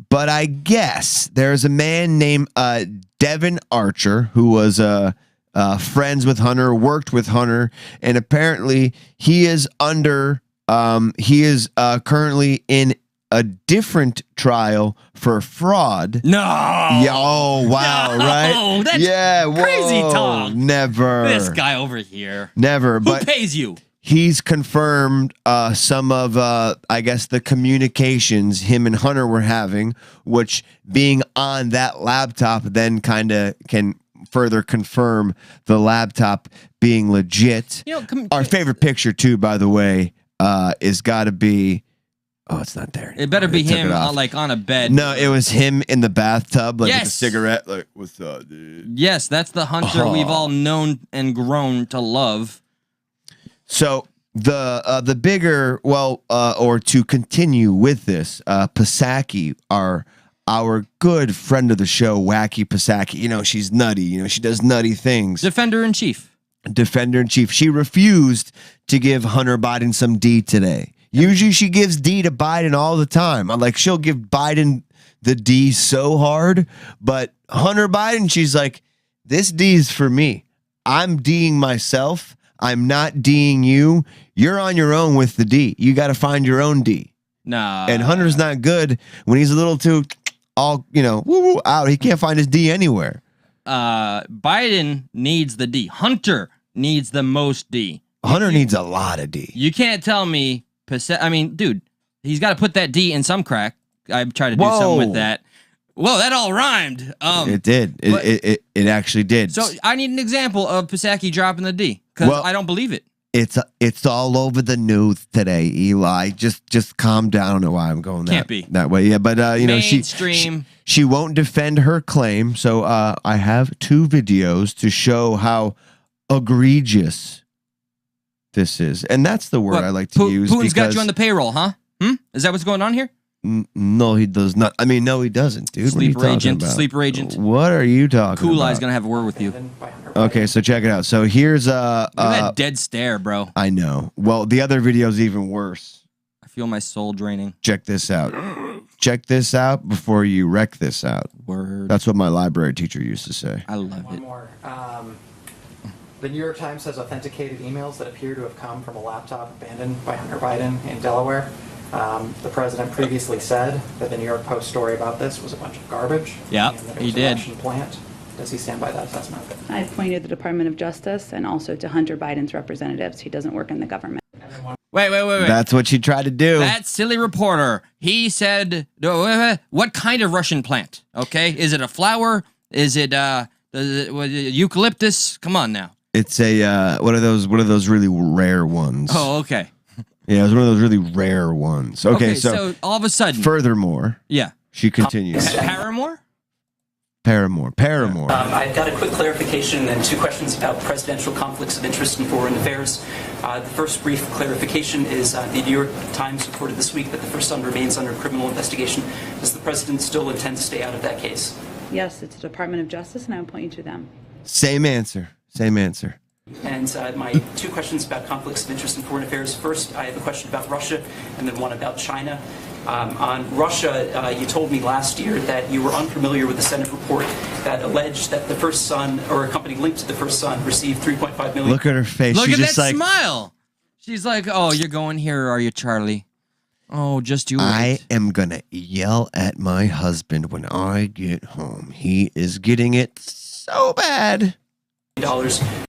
Speaker 2: But I guess there's a man named Devin Archer who was friends with Hunter, worked with Hunter, and apparently he is currently in a different trial for fraud.
Speaker 3: No.
Speaker 2: Yeah, oh, wow,
Speaker 3: No,
Speaker 2: right?
Speaker 3: that's crazy talk.
Speaker 2: Never.
Speaker 3: This guy over here.
Speaker 2: Never.
Speaker 3: Who
Speaker 2: But
Speaker 3: pays you?
Speaker 2: he's confirmed some of, I guess, the communications him and Hunter were having, which being on that laptop then kind of can further confirm the laptop being legit.
Speaker 3: You know,
Speaker 2: Our favorite picture, too, by the way, is got to be... Oh, it's not there.
Speaker 3: It better be
Speaker 2: They took
Speaker 3: him
Speaker 2: it off.
Speaker 3: like on a bed.
Speaker 2: No, it was him in the bathtub, like with a
Speaker 3: Yes.
Speaker 2: cigarette. Like, what's up, dude?
Speaker 3: Yes, that's the Hunter we've all known and grown to love.
Speaker 2: So the bigger, or to continue with this, Psaki, our good friend of the show, Wacky Psaki. You know, she's nutty. You know, she does nutty things.
Speaker 3: Defender in chief.
Speaker 2: Defender in chief. She refused to give Hunter Biden some D today. Usually she gives D to Biden all the time. I'm like, she'll give Biden the D so hard, but Hunter Biden, she's like, this D is for me. I'm D'ing myself. I'm not D'ing you. You're on your own with the D. You got to find your own D.
Speaker 3: Nah.
Speaker 2: And Hunter's not good when he's a little too all, woo out. He can't find his D anywhere.
Speaker 3: Biden needs the D. Hunter needs the most D.
Speaker 2: Hunter needs a lot of D.
Speaker 3: You can't tell me. I mean, dude, he's got to put that D in some crack. I tried to do something with that. Whoa, that all rhymed.
Speaker 2: It did. It actually did.
Speaker 3: So I need an example of Psaki dropping the D because I don't believe it.
Speaker 2: It's all over the news today, Eli. Just calm down. I don't know why I'm going that way. Yeah, but
Speaker 3: Mainstream.
Speaker 2: she won't defend her claim. So I have 2 videos to show how egregious this is, and that's the word I like to use.
Speaker 3: Putin's got you on the payroll, huh? Is that what's going on here?
Speaker 2: No, he does not. I mean, no, he doesn't, dude.
Speaker 3: Sleeper agent.
Speaker 2: What are you talking about?
Speaker 3: Cool Eye's gonna have a word with you.
Speaker 2: Okay, so check it out. So here's
Speaker 3: Look at that dead stare, bro.
Speaker 2: I know. Well, the other video's even worse.
Speaker 3: I feel my soul draining.
Speaker 2: Check this out. Check this out before you wreck this out.
Speaker 3: Word.
Speaker 2: That's what my library teacher used to say.
Speaker 3: I love it.
Speaker 4: One more. The New York Times has authenticated emails that appear to have come from a laptop abandoned by Hunter Biden in Delaware. The president previously said that the New York Post story about this was a bunch of garbage.
Speaker 3: Yep,
Speaker 4: and that it
Speaker 3: he
Speaker 4: was
Speaker 3: did.
Speaker 4: A Russian plant. Does he stand by that assessment?
Speaker 5: I've pointed the Department of Justice and also to Hunter Biden's representatives. He doesn't work in the government.
Speaker 3: Wait.
Speaker 2: That's what she tried to do.
Speaker 3: That silly reporter. He said, what kind of Russian plant? Okay. Is it a flower? Is it eucalyptus? Come on now.
Speaker 2: It's a one of those really rare ones.
Speaker 3: Oh, okay.
Speaker 2: Yeah, it was one of those really rare ones. Okay, so
Speaker 3: all of a sudden.
Speaker 2: Furthermore,
Speaker 3: Yeah.
Speaker 2: she continues.
Speaker 3: Paramore?
Speaker 2: Paramore.
Speaker 6: I've got a quick clarification and 2 questions about presidential conflicts of interest in foreign affairs. The first brief clarification is the New York Times reported this week that the first son remains under criminal investigation. Does the president still intend to stay out of that case?
Speaker 5: Yes, it's the Department of Justice, and I will point you to them.
Speaker 2: Same answer.
Speaker 6: And my 2 questions about conflicts of interest in foreign affairs. First, I have a question about Russia, and then one about China. On Russia, you told me last year that you were unfamiliar with the Senate report that alleged that the first son, or a company linked to the first son, received $3.5 million.
Speaker 2: Look at her face.
Speaker 3: Look
Speaker 2: She's
Speaker 3: at
Speaker 2: just
Speaker 3: that
Speaker 2: like,
Speaker 3: smile. She's like, oh, you're going here, are you, Charlie? Oh, just you wait.
Speaker 2: I am gonna yell at my husband when I get home. He is getting it so bad.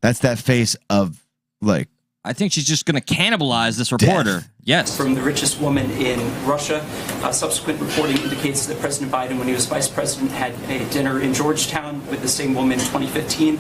Speaker 2: That's that face of like.
Speaker 3: I think she's just going to cannibalize this reporter.
Speaker 2: Death.
Speaker 3: Yes.
Speaker 6: From the richest woman in Russia. Subsequent reporting indicates that President Biden, when he was vice president, had a dinner in Georgetown with the same woman in 2015.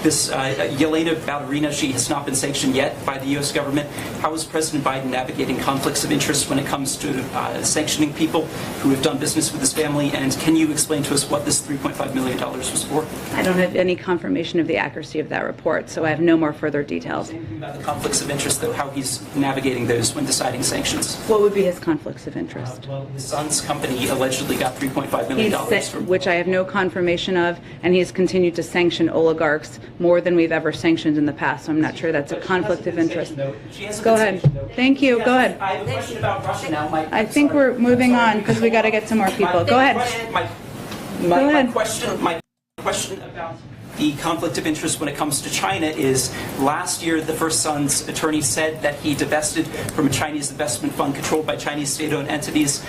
Speaker 6: This Yelena Ballerina, she has not been sanctioned yet by the U.S. government. How is President Biden navigating conflicts of interest when it comes to sanctioning people who have done business with his family? And can you explain to us what this $3.5 million was for?
Speaker 5: I don't have any confirmation of the accuracy of that report, so I have no more further details.
Speaker 6: About the conflicts of interest, though, how he's navigating those when deciding sanctions.
Speaker 5: What would be his conflicts of interest?
Speaker 6: Well, his son's company allegedly got $3.5 million from...
Speaker 5: Which I have no confirmation of, and he has continued to sanction oligarchs more than we've ever sanctioned in the past, so I'm not sure that's a conflict of interest. Go ahead. Thank you. Go ahead.
Speaker 6: I have a question about Russia now.
Speaker 5: I think we're moving on because we got to get to more people. Go ahead. Go ahead.
Speaker 6: My question about the conflict of interest when it comes to China is, last year the First Son's attorney said that he divested from a Chinese investment fund controlled by Chinese state-owned entities.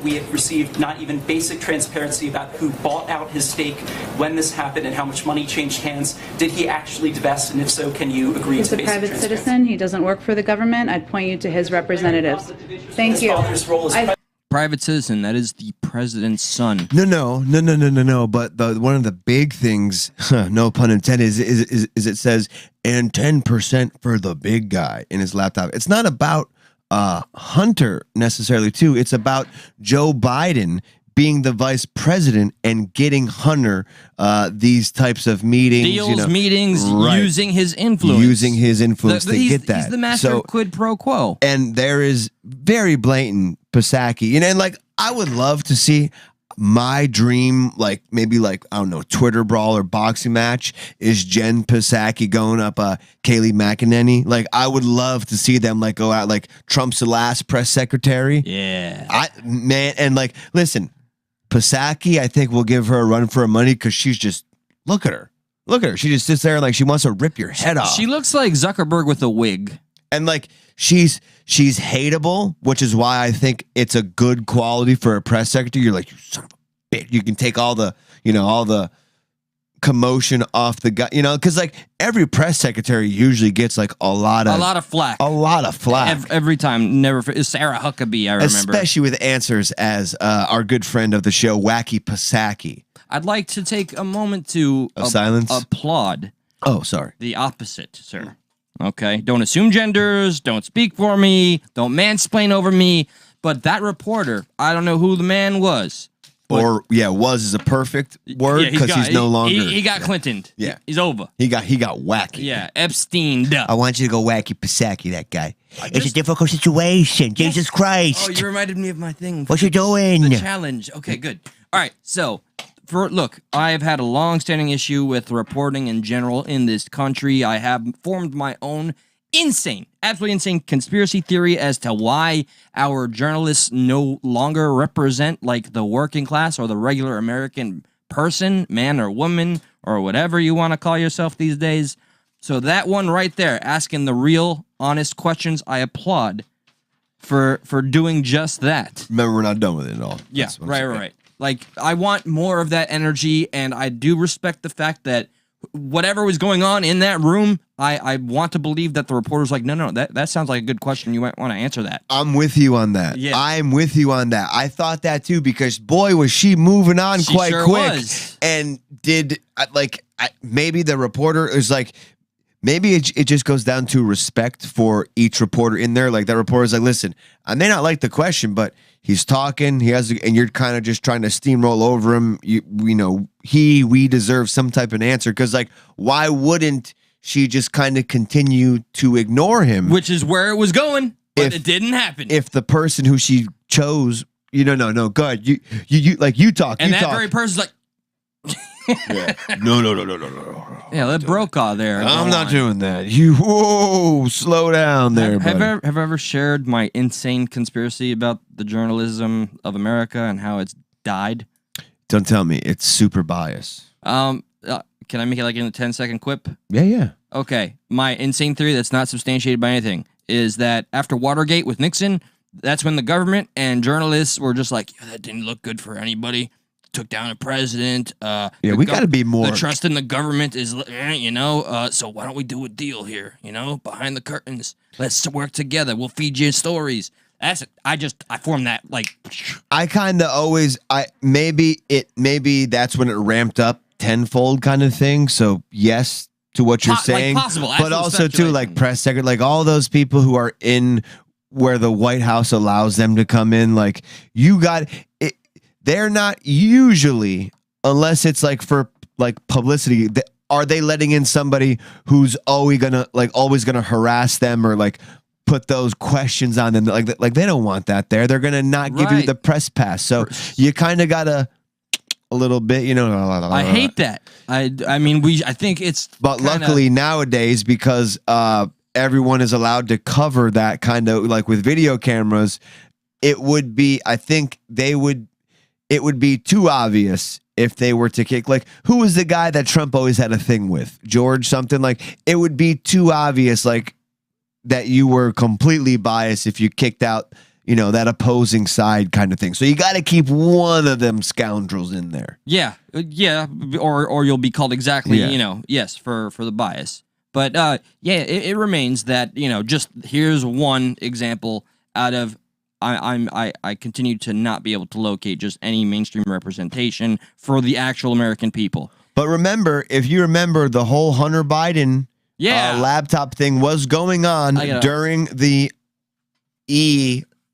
Speaker 6: We have received not even basic transparency about who bought out his stake, when this happened, and how much money changed hands. Did he actually divest, and if so, can you agree
Speaker 5: He's
Speaker 6: to
Speaker 5: a
Speaker 6: basic
Speaker 5: private
Speaker 6: transparency?
Speaker 5: citizen. He doesn't work for the government. I'd point you to his representatives. Thank you.
Speaker 6: His father's role as
Speaker 3: Private citizen, that is the president's son.
Speaker 2: No. But one of the big things, no pun intended, is it says, and 10% for the big guy in his laptop. It's not about Hunter necessarily, too. It's about Joe Biden being the vice president and getting Hunter these types of meetings.
Speaker 3: Deals, meetings,
Speaker 2: right.
Speaker 3: Using his influence.
Speaker 2: Using his influence to get that.
Speaker 3: He's the master of quid pro quo.
Speaker 2: And there is very blatant Psaki. And like, I would love to see my dream, like maybe like, I don't know, Twitter brawl or boxing match is Jen Psaki going up Kayleigh McEnany. Like, I would love to see them like go out like Trump's the last press secretary.
Speaker 3: Yeah.
Speaker 2: And like, listen, Psaki, I think we'll give her a run for her money because she's just, look at her. Look at her. She just sits there like she wants to rip your head off.
Speaker 3: She looks like Zuckerberg with a wig.
Speaker 2: And like she's hateable, which is why I think it's a good quality for a press secretary. You're like, you son of a bitch. You can take all the commotion off the guy, because like every press secretary usually gets like a lot of flack.
Speaker 3: Every time. Never Sarah Huckabee, I remember.
Speaker 2: Especially with answers as our good friend of the show, Wacky Psaki.
Speaker 3: I'd like to take a moment to
Speaker 2: silence.
Speaker 3: Applaud.
Speaker 2: Oh, sorry.
Speaker 3: The opposite, sir. Okay, don't assume genders, don't speak for me, don't mansplain over me, but that reporter, I don't know who the man was.
Speaker 2: Was is a perfect word because he's no longer.
Speaker 3: He got Clintoned.
Speaker 2: Yeah.
Speaker 3: He's over.
Speaker 2: He got wacky.
Speaker 3: Yeah, Epstein.
Speaker 2: I want you to go Wacky Psaki, that guy. It's a difficult situation. Jesus Christ.
Speaker 3: Oh, you reminded me of my thing.
Speaker 2: What you doing?
Speaker 3: The challenge. Okay, good. All right, so look, I have had a long-standing issue with reporting in general in this country. I have formed my own absolutely insane conspiracy theory as to why our journalists no longer represent like the working class or the regular American person, man or woman, or whatever you want to call yourself these days. So that one right there, asking the real, honest questions, I applaud for doing just that.
Speaker 2: Remember, we're not done with it at all.
Speaker 3: Yeah, right. Like, I want more of that energy, and I do respect the fact that whatever was going on in that room, I want to believe that the reporter's like, no, that sounds like a good question. You might want to answer that.
Speaker 2: I'm with you on that.
Speaker 3: Yeah.
Speaker 2: I'm with you on that. I thought that too because, boy, was she moving on quite quick.
Speaker 3: Was.
Speaker 2: And maybe the reporter is like, maybe it just goes down to respect for each reporter in there. Like, that reporter's like, listen, I may not like the question, but he's talking. And you're kind of just trying to steamroll over him. We deserve some type of answer. Because, like, why wouldn't she just kind of continue to ignore him?
Speaker 3: Which is where it was going, but it didn't happen.
Speaker 2: If the person who she chose, no, go ahead. You talk.
Speaker 3: And that very person's like,
Speaker 2: yeah. No.
Speaker 3: Yeah, let Brokaw there.
Speaker 2: I'm not doing that. Slow down there,
Speaker 3: have I ever shared my insane conspiracy about the journalism of America and how it's died?
Speaker 2: Don't tell me. It's super biased.
Speaker 3: Can I make it like in a 10-second quip?
Speaker 2: Yeah.
Speaker 3: Okay. My insane theory that's not substantiated by anything is that after Watergate with Nixon, that's when the government and journalists were just like, that didn't look good for anybody. Took down a president.
Speaker 2: We got to be more.
Speaker 3: The trust in the government is, so why don't we do a deal here? Behind the curtains. Let's work together. We'll feed you stories. That's it. I formed that like.
Speaker 2: I kind of always. Maybe that's when it ramped up tenfold kind of thing. So yes, to what you're
Speaker 3: Like
Speaker 2: saying,
Speaker 3: possible,
Speaker 2: but
Speaker 3: actual
Speaker 2: also too
Speaker 3: speculation.
Speaker 2: like press secretary, like all those people who are in where the White House allows them to come in. Like you got it. They're not usually, unless it's like for like publicity. Are they letting in somebody who's always gonna harass them or like put those questions on them? Like they don't want that there. They're gonna not give you
Speaker 3: Right.
Speaker 2: the press pass. So you kind of gotta a little bit, you know.
Speaker 3: I hate that. I think it's.
Speaker 2: But
Speaker 3: kinda,
Speaker 2: luckily nowadays, because everyone is allowed to cover that kind of like with video cameras, it would be. I think it would be too obvious if they were to kick, like, who was the guy that Trump always had a thing with? George something, like, it would be too obvious, like, that you were completely biased if you kicked out, you know, that opposing side kind of thing. So you got to keep one of them scoundrels in there.
Speaker 3: Yeah, or you'll be called exactly,
Speaker 2: Yeah.
Speaker 3: you know, yes, for the bias. But it remains that, you know, just here's one example out of. I continue to not be able to locate just any mainstream representation for the actual American people.
Speaker 2: But remember, if you remember, the whole Hunter Biden laptop thing was going on during the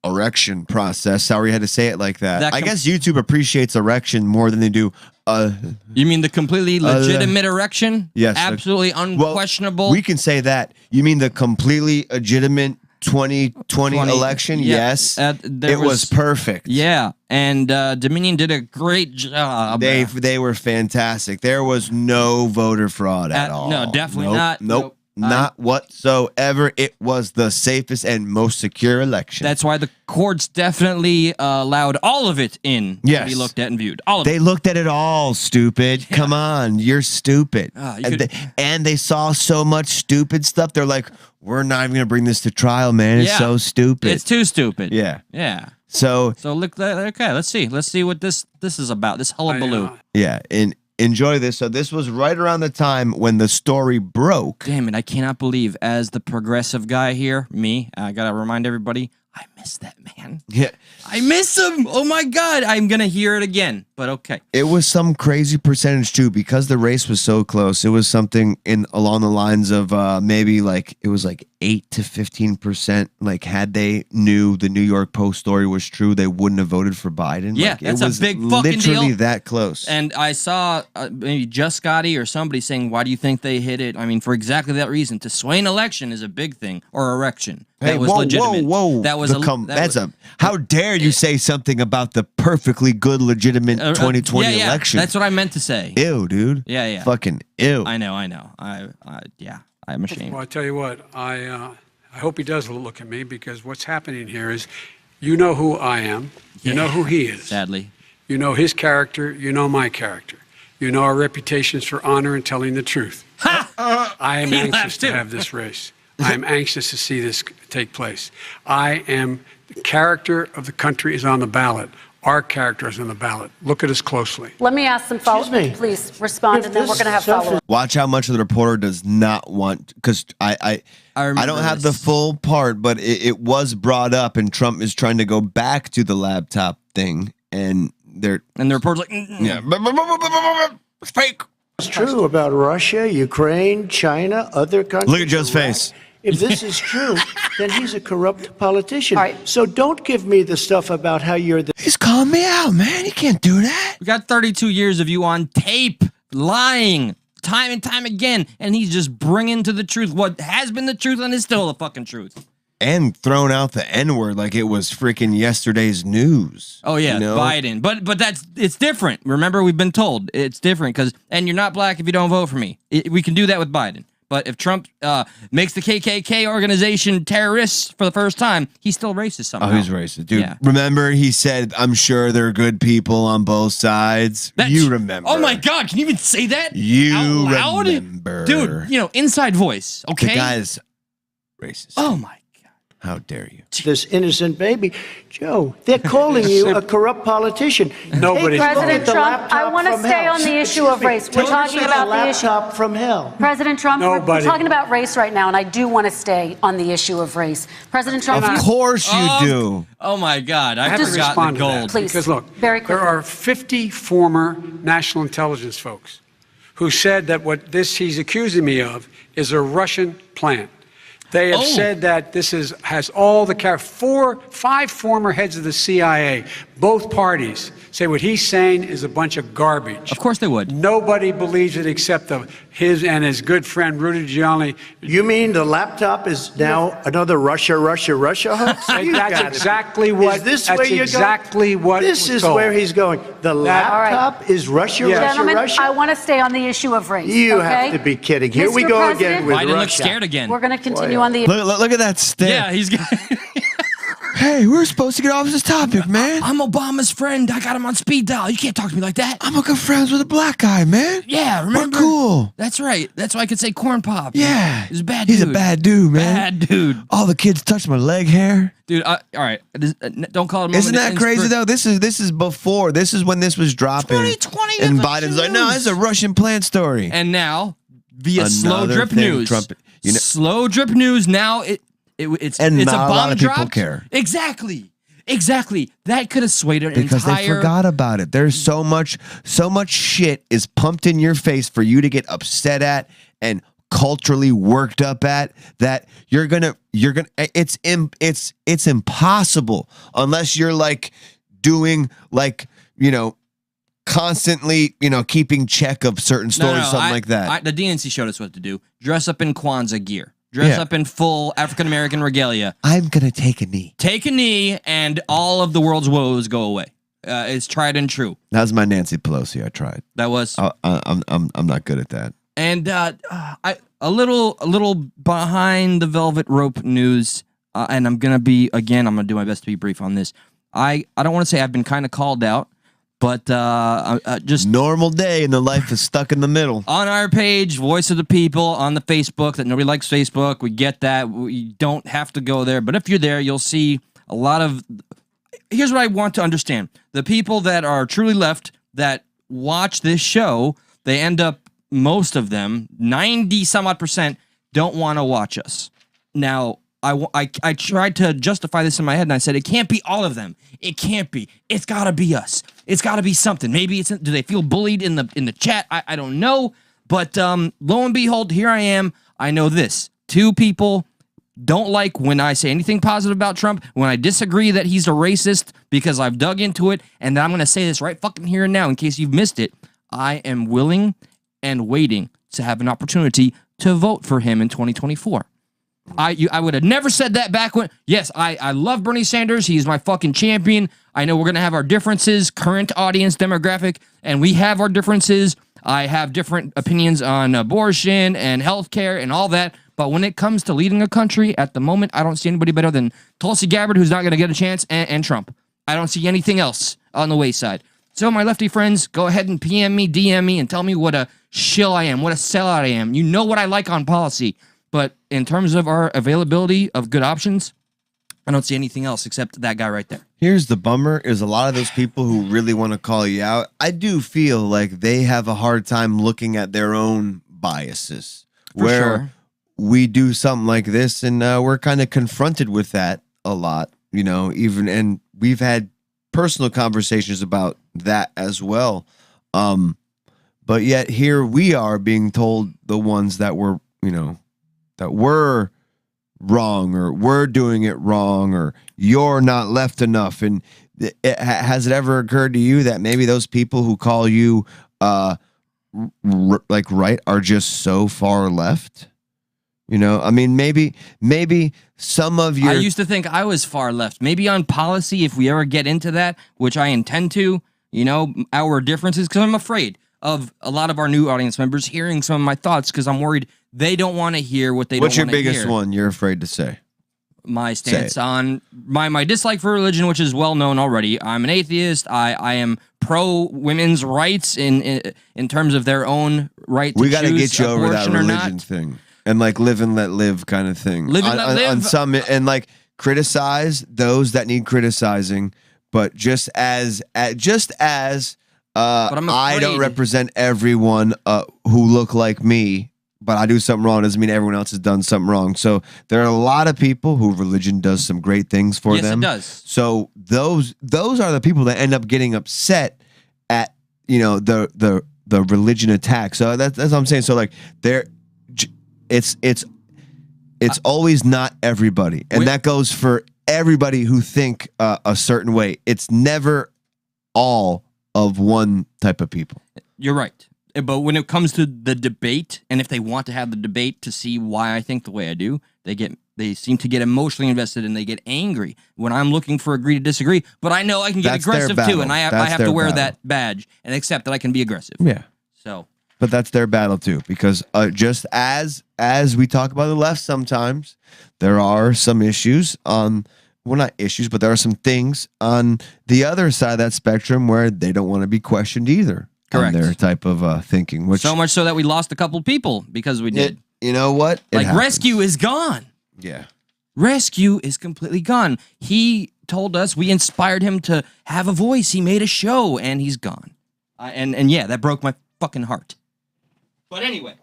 Speaker 2: erection process. Sorry, I had to say it like that. I guess YouTube appreciates erection more than they do.
Speaker 3: You mean the completely legitimate erection?
Speaker 2: Yes.
Speaker 3: Absolutely unquestionable.
Speaker 2: Well, we can say that. You mean the completely legitimate 2020 election?
Speaker 3: Yeah.
Speaker 2: Yes. It was perfect.
Speaker 3: Yeah. And Dominion did a great job.
Speaker 2: They were fantastic. There was no voter fraud at all.
Speaker 3: No, definitely not.
Speaker 2: Nope. Not whatsoever. It was the safest and most secure election.
Speaker 3: That's why the courts definitely allowed all of it in to be looked at and viewed. All of it.
Speaker 2: They looked at it all, stupid. Come on, you're stupid. And they saw so much stupid stuff. They're like, we're not even going to bring this to trial, man. It's so stupid.
Speaker 3: It's too stupid.
Speaker 2: Yeah.
Speaker 3: Yeah.
Speaker 2: So
Speaker 3: look, okay, let's see. Let's see what this is about, this hullabaloo.
Speaker 2: Yeah, and enjoy this. So this was right around the time when the story broke.
Speaker 3: Damn it, I cannot believe, as the progressive guy here, I gotta remind everybody, I miss that man.
Speaker 2: Yeah.
Speaker 3: I miss him. Oh my God, I'm gonna hear it again, but okay.
Speaker 2: It was some crazy percentage too, because the race was so close. It was something along the lines of maybe like it was like 8 to 15%. Like had they knew the New York Post story was true, they wouldn't have voted for Biden.
Speaker 3: Yeah,
Speaker 2: like,
Speaker 3: that's
Speaker 2: it was
Speaker 3: a big fucking
Speaker 2: literally
Speaker 3: deal.
Speaker 2: that close.
Speaker 3: And I saw maybe Just Scotty or somebody saying, "Why do you think they hit it?" I mean, for exactly that reason. To sway an election is a big thing, or erection. That was legitimate.
Speaker 2: Whoa!
Speaker 3: That was
Speaker 2: How dare you say something about the perfectly good, legitimate 2020 election?
Speaker 3: That's what I meant to say.
Speaker 2: Ew, dude.
Speaker 3: Yeah.
Speaker 2: Fucking ew.
Speaker 3: I know. I'm ashamed.
Speaker 7: Well, I tell you what, I hope he does look at me, because what's happening here is, you know who I am, you know who he is.
Speaker 3: Sadly.
Speaker 7: You know his character, you know my character. You know our reputations for honor and telling the truth. I am anxious to have this race. I am anxious to see this take place. The character of the country is on the ballot. Our character is on the ballot. Look at us closely.
Speaker 8: Let me ask some follow-up. Please respond, and then we're going to have follow-up.
Speaker 2: Watch how much the reporter does not want, because I don't have the full part, but it was brought up, and Trump is trying to go back to the laptop thing, and the
Speaker 3: reporter's like,
Speaker 2: it's fake.
Speaker 9: It's true about Russia, Ukraine, China, other countries.
Speaker 2: Look at Joe's face.
Speaker 9: If this is true, then he's a corrupt politician.
Speaker 8: All right.
Speaker 9: So don't give me the stuff about how you're the...
Speaker 2: He's calling me out, man. He can't do that.
Speaker 3: We got 32 years of you on tape, lying, time and time again, and he's just bringing to the truth what has been the truth and is still the fucking truth.
Speaker 2: And thrown out the N-word like it was freaking yesterday's news.
Speaker 3: Oh yeah, you know? Biden. But it's different. Remember, we've been told it's different and you're not black if you don't vote for me. We can do that with Biden. But if Trump makes the KKK organization terrorists for the first time, he's still racist somehow.
Speaker 2: Oh, he's racist, dude.
Speaker 3: Yeah.
Speaker 2: Remember, he said, "I'm sure there are good people on both sides." You remember?
Speaker 3: Oh my God! Can you even say that?
Speaker 2: You
Speaker 3: out loud?
Speaker 2: remember,
Speaker 3: dude? You know, inside voice. Okay,
Speaker 2: the guy's racist.
Speaker 3: Oh my.
Speaker 2: How dare you?
Speaker 9: This innocent baby. Joe, they're calling you a corrupt politician.
Speaker 7: Nobody.
Speaker 8: President Trump, I want to stay on the issue of race. We're talking about the issue.
Speaker 9: Laptop from hell.
Speaker 8: President Trump, we're talking about race right now, and I do want to stay on the issue of race. President Trump,
Speaker 2: of course you do.
Speaker 3: Oh my God, I
Speaker 7: have to
Speaker 3: forgot
Speaker 7: respond
Speaker 3: the gold.
Speaker 7: to that,
Speaker 8: Please,
Speaker 7: because look,
Speaker 8: very quickly.
Speaker 7: there are 50 former national intelligence folks who said that what he's accusing me of is a Russian plant. They have said that this has all the 5 former heads of the CIA, both parties, say what he's saying is a bunch of garbage.
Speaker 3: Of course they would.
Speaker 7: Nobody believes it except his and his good friend Rudy Giuliani.
Speaker 9: You mean the laptop is now another Russia hoax?
Speaker 7: That's exactly what.
Speaker 9: Is this
Speaker 7: that's
Speaker 9: where you're
Speaker 7: exactly
Speaker 9: going?
Speaker 7: what.
Speaker 9: This is
Speaker 7: told.
Speaker 9: where he's going. The laptop is Russia,
Speaker 8: Gentlemen,
Speaker 9: Russia.
Speaker 8: I want to stay on the issue of race.
Speaker 9: You
Speaker 8: okay?
Speaker 9: have to be kidding. Here we
Speaker 8: Mr.
Speaker 9: go
Speaker 8: President,
Speaker 9: again with
Speaker 3: Biden
Speaker 9: Russia.
Speaker 3: looks scared again.
Speaker 8: We're going to continue on the.
Speaker 2: Look at that stare.
Speaker 3: Yeah, he's got.
Speaker 2: Hey, we're supposed to get off this topic, man.
Speaker 3: I'm Obama's friend. I got him on speed dial. You can't talk to me like that.
Speaker 2: I'm good friends with a black guy, man.
Speaker 3: Yeah, remember?
Speaker 2: We're cool.
Speaker 3: That's right. That's why I could say corn pop.
Speaker 2: Yeah.
Speaker 3: He's a bad dude.
Speaker 2: He's a bad dude, man.
Speaker 3: Bad dude.
Speaker 2: All the kids touch my leg hair.
Speaker 3: Dude, all right. Don't call it.
Speaker 2: Isn't that crazy though? This is before. This is when this was dropping.
Speaker 3: 2020
Speaker 2: and
Speaker 3: was
Speaker 2: Biden's like,
Speaker 3: huge.
Speaker 2: no, it's a Russian plant story.
Speaker 3: And now, via slow
Speaker 2: Another
Speaker 3: drip
Speaker 2: thing
Speaker 3: news.
Speaker 2: Trump-
Speaker 3: slow drip news. Now it's
Speaker 2: And
Speaker 3: it's
Speaker 2: not
Speaker 3: a
Speaker 2: a lot
Speaker 3: bomb
Speaker 2: of people
Speaker 3: dropped.
Speaker 2: care.
Speaker 3: Exactly. That could have swayed an
Speaker 2: Because
Speaker 3: entire.
Speaker 2: they forgot about it. There's so much shit is pumped in your face for you to get upset at and culturally worked up at that you're gonna it's impossible unless you're like doing like constantly keeping check of certain stories something like that.
Speaker 3: The DNC showed us what to do. Dress up in Kwanzaa gear. Dress up in full African American regalia.
Speaker 2: I'm gonna take a knee.
Speaker 3: Take a knee, and all of the world's woes go away. It's tried and true.
Speaker 2: That was my Nancy Pelosi. I tried.
Speaker 3: That was.
Speaker 2: I'm not good at that.
Speaker 3: And a little behind the velvet rope news, and I'm gonna do my best to be brief on this. I don't want to say I've been kind of called out, but just
Speaker 2: normal day and the life is stuck in the middle.
Speaker 3: On our page, Voice of the People, on the Facebook, that nobody likes Facebook. We get that. We don't have to go there, but if you're there, you'll see a lot of. Here's what I want to understand: the people that are truly left that watch this show, they end up. Most of them, 90-some-odd%, don't want to watch us. Now, I tried to justify this in my head, and I said, it can't be all of them. It can't be. It's got to be us. It's got to be something. Maybe do they feel bullied in the chat? I don't know. But lo and behold, here I am. I know this. 2 people don't like when I say anything positive about Trump, when I disagree that he's a racist, because I've dug into it, and I'm going to say this right fucking here and now in case you've missed it. I am willing and waiting to have an opportunity to vote for him in 2024. I would have never said that back when. Yes, I love Bernie Sanders. He's my fucking champion. I know we're going to have our differences, current audience demographic, and we have our differences. I have different opinions on abortion and healthcare and all that. But when it comes to leading a country, at the moment, I don't see anybody better than Tulsi Gabbard, who's not going to get a chance, and Trump. I don't see anything else on the wayside. So my lefty friends, go ahead and PM me, DM me, and tell me what a shill I am, what a sellout I am. You know what I like on policy. But in terms of our availability of good options, I don't see anything else except that guy right there.
Speaker 2: Here's the bummer is a lot of those people who really want to call you out, I do feel like they have a hard time looking at their own biases. Where we do something like this and we're kind of confronted with that a lot, and we've had personal conversations about that as well. But yet here we are being told the ones that were, that were wrong or we're doing it wrong or you're not left enough. And has it ever occurred to you that maybe those people who call you right are just so far left? I mean, maybe some of your.
Speaker 3: I used to think I was far left. Maybe on policy, if we ever get into that, which I intend to, our differences, because I'm afraid of a lot of our new audience members hearing some of my thoughts, because I'm worried they don't want to hear what they don't want to hear.
Speaker 2: What's your biggest one you're afraid to say?
Speaker 3: My stance on my dislike for religion, which is well known already. I'm an atheist. I am pro women's rights in terms of their own right to choose.
Speaker 2: We got to get you over that religion
Speaker 3: not.
Speaker 2: thing. And like live and let live kind of thing.
Speaker 3: Live and let live.
Speaker 2: On some, and like criticize those that need criticizing, but just as I don't represent everyone who look like me, but I do something wrong doesn't mean everyone else has done something wrong. So there are a lot of people who religion does some great things for them.
Speaker 3: Yes, it does.
Speaker 2: So those are the people that end up getting upset at the the religion attack. So that's what I'm saying. So like it's always not everybody, and that goes for everybody who think a certain way. It's never all of one type of people.
Speaker 3: You're right. But when it comes to the debate, and if they want to have the debate to see why I think the way I do, they seem to get emotionally invested and they get angry when I'm looking for agree to disagree. But I know I can get aggressive too, and I have to wear that badge and accept that I can be aggressive.
Speaker 2: Yeah.
Speaker 3: So.
Speaker 2: But that's their battle too, because just as we talk about the left, sometimes there are some issues on. Well, not issues, but there are some things on the other side of that spectrum where they don't want to be questioned either.
Speaker 3: Correct.
Speaker 2: On their type of thinking. Which,
Speaker 3: so much so that we lost a couple people because we did.
Speaker 2: You know what?
Speaker 3: Like Rescue is gone.
Speaker 2: Yeah.
Speaker 3: Rescue is completely gone. He told us we inspired him to have a voice. He made a show and he's gone. And yeah, that broke my fucking heart. But anyway,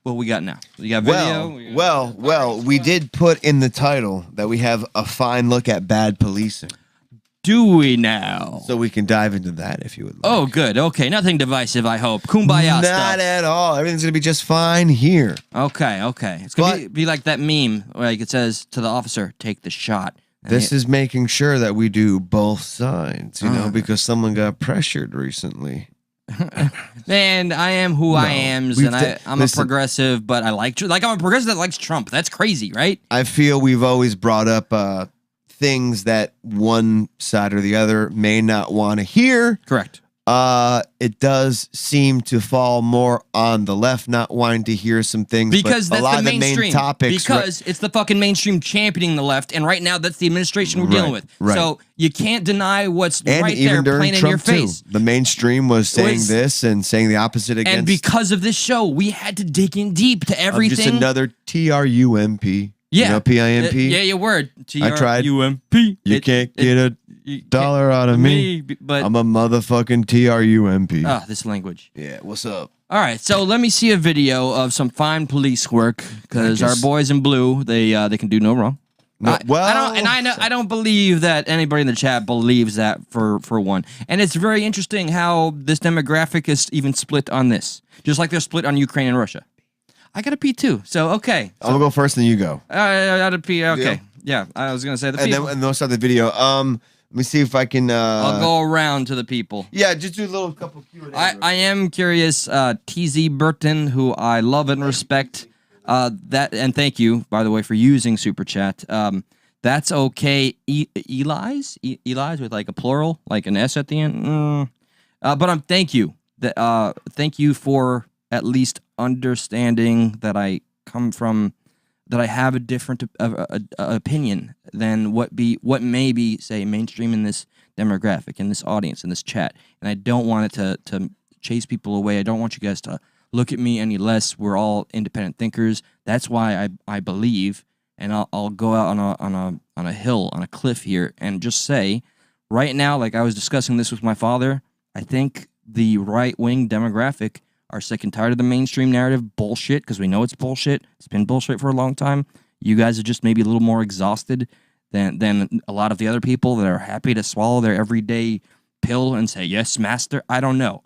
Speaker 3: what we got now? We got video.
Speaker 2: Well, we did put in the title that we have a fine look at bad policing.
Speaker 3: Do we now?
Speaker 2: So we can dive into that if you would like.
Speaker 3: Oh, good. Okay, nothing divisive, I hope. Kumbaya stuff.
Speaker 2: Not at all. Everything's going to be just fine here.
Speaker 3: Okay. It's going to be like that meme where like it says to the officer, take the shot.
Speaker 2: This is making sure that we do both sides, you know, because someone got pressured recently.
Speaker 3: Man, I am who I am, and I'm a progressive, but I I'm a progressive that likes Trump. That's crazy, right?
Speaker 2: I feel we've always brought up things that one side or the other may not want to hear.
Speaker 3: Correct.
Speaker 2: It does seem to fall more on the left not wanting to hear some things
Speaker 3: because
Speaker 2: but
Speaker 3: that's
Speaker 2: a lot
Speaker 3: the
Speaker 2: of
Speaker 3: mainstream.
Speaker 2: The main topics.
Speaker 3: Because it's the fucking mainstream championing the left, and right now that's the administration we're dealing with.
Speaker 2: Right.
Speaker 3: So you can't deny what's
Speaker 2: and
Speaker 3: right
Speaker 2: even
Speaker 3: there, plain in your face.
Speaker 2: Too. The mainstream was saying this and saying the opposite against.
Speaker 3: And because of this show, we had to dig in deep to everything.
Speaker 2: Just another TRUMP.
Speaker 3: Yeah.
Speaker 2: You know, PIMP.
Speaker 3: Yeah, your word.
Speaker 2: I tried.
Speaker 3: TRUMP.
Speaker 2: You can't get a dollar out of me,
Speaker 3: but
Speaker 2: I'm a motherfucking TRUMP.
Speaker 3: Ah, this language.
Speaker 2: Yeah, what's up?
Speaker 3: All right, so let me see a video of some fine police work because our boys in blue, they can do no wrong.
Speaker 2: No,
Speaker 3: I don't believe that anybody in the chat believes that for one. And it's very interesting how this demographic is even split on this, just like they're split on Ukraine and Russia. I got to pee too, so okay.
Speaker 2: I'm gonna go first, then you go.
Speaker 3: I got to pee. Okay, yeah, I was gonna say the people.
Speaker 2: And then we'll start the video. Let me see if I can.
Speaker 3: I'll go around to the people.
Speaker 2: Yeah, just do a little couple Q&A.
Speaker 3: I am curious. TZ Burton, who I love and respect, and thank you by the way for using Super Chat. That's okay. Eli's with like a plural, like an S at the end. But thank you. Thank you for at least understanding that I come from. That I have a different opinion than what may be, say, mainstream in this demographic, in this audience, in this chat. And I don't want it to chase people away. I don't want you guys to look at me any less. We're all independent thinkers. That's why I believe, and I'll go out on a hill, on a cliff here, and just say, right now, like I was discussing this with my father, I think the right-wing demographic are sick and tired of the mainstream narrative bullshit because we know it's bullshit. It's been bullshit for a long time. You guys are just maybe a little more exhausted than a lot of the other people that are happy to swallow their everyday pill and say, yes, master. I don't know.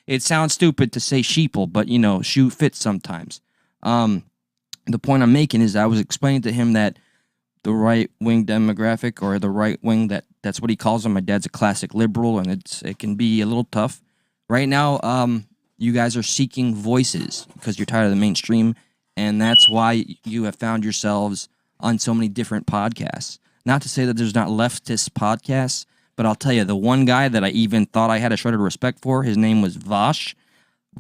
Speaker 3: It sounds stupid to say sheeple, but, shoe fits sometimes. The point I'm making is I was explaining to him that the right-wing demographic or the right-wing, that's what he calls them. My dad's a classic liberal, and it can be a little tough. Right now, you guys are seeking voices because you're tired of the mainstream, and that's why you have found yourselves on so many different podcasts. Not to say that there's not leftist podcasts, but I'll tell you, the one guy that I even thought I had a shred of respect for, his name was Vosh.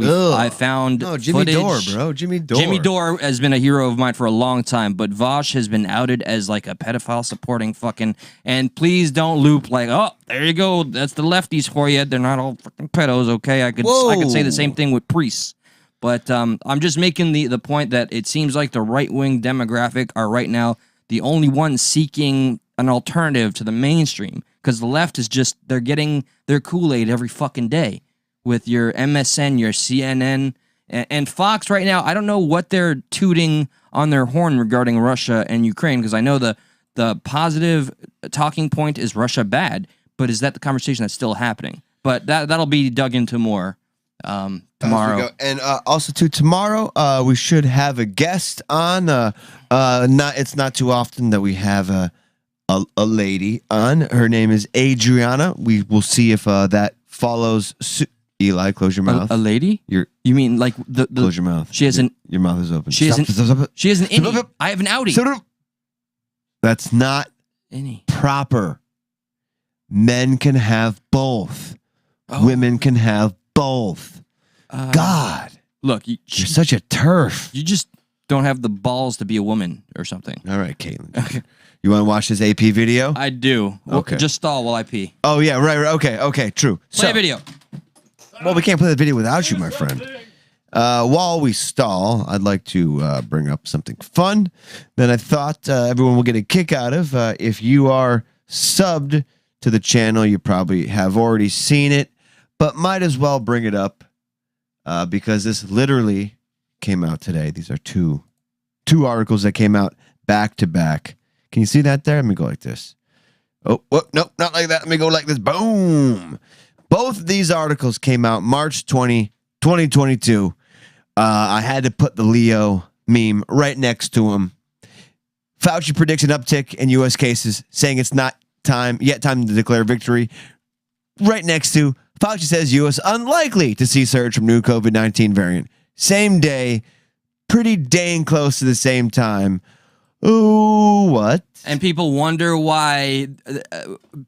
Speaker 3: I found
Speaker 2: Jimmy
Speaker 3: footage.
Speaker 2: Dore, bro. Jimmy
Speaker 3: Dore has been a hero of mine for a long time, but Vosh has been outed as like a pedophile supporting fucking. And please don't loop like, oh, there you go. That's the lefties for you. They're not all fucking pedos, okay? I could say the same thing with priests, but I'm just making the point that it seems like the right wing demographic are right now the only ones seeking an alternative to the mainstream because the left is just they're getting their Kool-Aid every fucking day. With your MSN, your CNN, and Fox right now, I don't know what they're tooting on their horn regarding Russia and Ukraine, because I know the positive talking point is Russia bad, but is that the conversation that's still happening? but that'll be dug into more tomorrow.
Speaker 2: And also too, tomorrow we should have a guest on. It's not too often that we have a lady on. Her name is Adriana. We will see if that follows suit. Eli, close your mouth.
Speaker 3: A lady? You mean like the
Speaker 2: close your mouth.
Speaker 3: She has
Speaker 2: your mouth is open.
Speaker 3: She has an innie. I have an outie.
Speaker 2: That's not proper. Men can have both. Women can have both. God.
Speaker 3: Look,
Speaker 2: you're such a turf.
Speaker 3: You just don't have the balls to be a woman or something.
Speaker 2: All right, Caitlin. You want to watch this AP video?
Speaker 3: I do.
Speaker 2: Okay.
Speaker 3: Just stall while I pee.
Speaker 2: Oh, yeah, right. Okay, true.
Speaker 3: Play a video.
Speaker 2: Well, we can't play the video without you, my friend. While we stall, I'd like to bring up something fun that I thought everyone will get a kick out of. If you are subbed to the channel, you probably have already seen it, but might as well bring it up because this literally came out today. These are two articles that came out back to back. Can you see that there? Let me go like this. Oh, no, not like that. Let me go like this. Boom. Both of these articles came out March 20, 2022. I had to put the Leo meme right next to him. Fauci predicts an uptick in U.S. cases, saying it's not time to declare victory. Right next to Fauci says U.S. unlikely to see surge from new COVID-19 variant. Same day, pretty dang close to the same time. Ooh, what?
Speaker 3: And people wonder why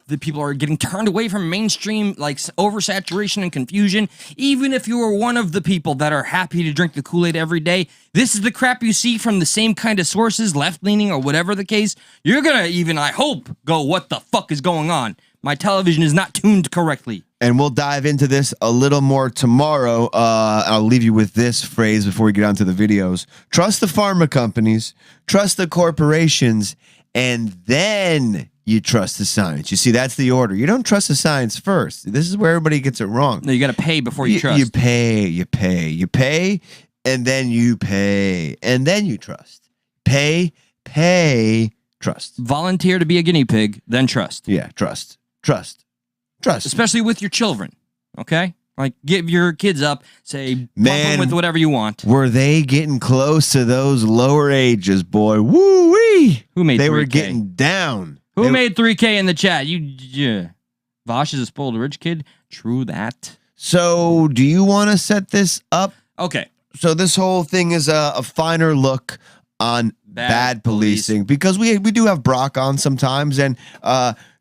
Speaker 3: the people are getting turned away from mainstream, like oversaturation and confusion. Even if you are one of the people that are happy to drink the Kool-Aid every day, this is the crap you see from the same kind of sources, left-leaning or whatever the case. You're going to even, I hope, go, what the fuck is going on? My television is not tuned correctly.
Speaker 2: And we'll dive into this a little more tomorrow. I'll leave you with this phrase before we get on to the videos. Trust the pharma companies, trust the corporations, and then you trust the science. You see, that's the order. You don't trust the science first. This is where everybody gets it wrong.
Speaker 3: No, you got to pay before you trust.
Speaker 2: You pay, and then you pay, and then you trust. Pay, trust.
Speaker 3: Volunteer to be a guinea pig, then trust.
Speaker 2: Yeah, trust.
Speaker 3: Especially with your children, okay? Like, give your kids up, say, bump them with whatever you want.
Speaker 2: Were they getting close to those lower ages, boy? Woo-wee!
Speaker 3: Who made 3K?
Speaker 2: They were getting down.
Speaker 3: Who made 3K in the chat? Vosh is a spoiled rich kid. True that.
Speaker 2: So, do you want to set this up?
Speaker 3: Okay.
Speaker 2: So, this whole thing is a finer look on bad policing. Because we do have Brock on sometimes. And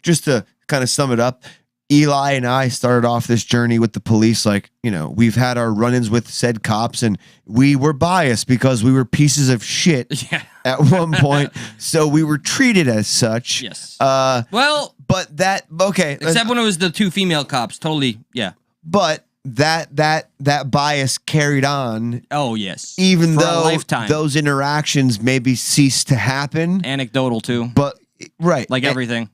Speaker 2: just to kind of sum it up, Eli and I started off this journey with the police. Like, we've had our run-ins with said cops, and we were biased because we were pieces of shit at one point. So we were treated as such.
Speaker 3: Yes.
Speaker 2: But that, okay.
Speaker 3: Except when it was the two female cops. Totally, yeah.
Speaker 2: But that bias carried on.
Speaker 3: Oh, yes.
Speaker 2: Even
Speaker 3: For
Speaker 2: though
Speaker 3: a lifetime.
Speaker 2: Those interactions maybe ceased to happen.
Speaker 3: Anecdotal, too.
Speaker 2: But, right.
Speaker 3: Like everything.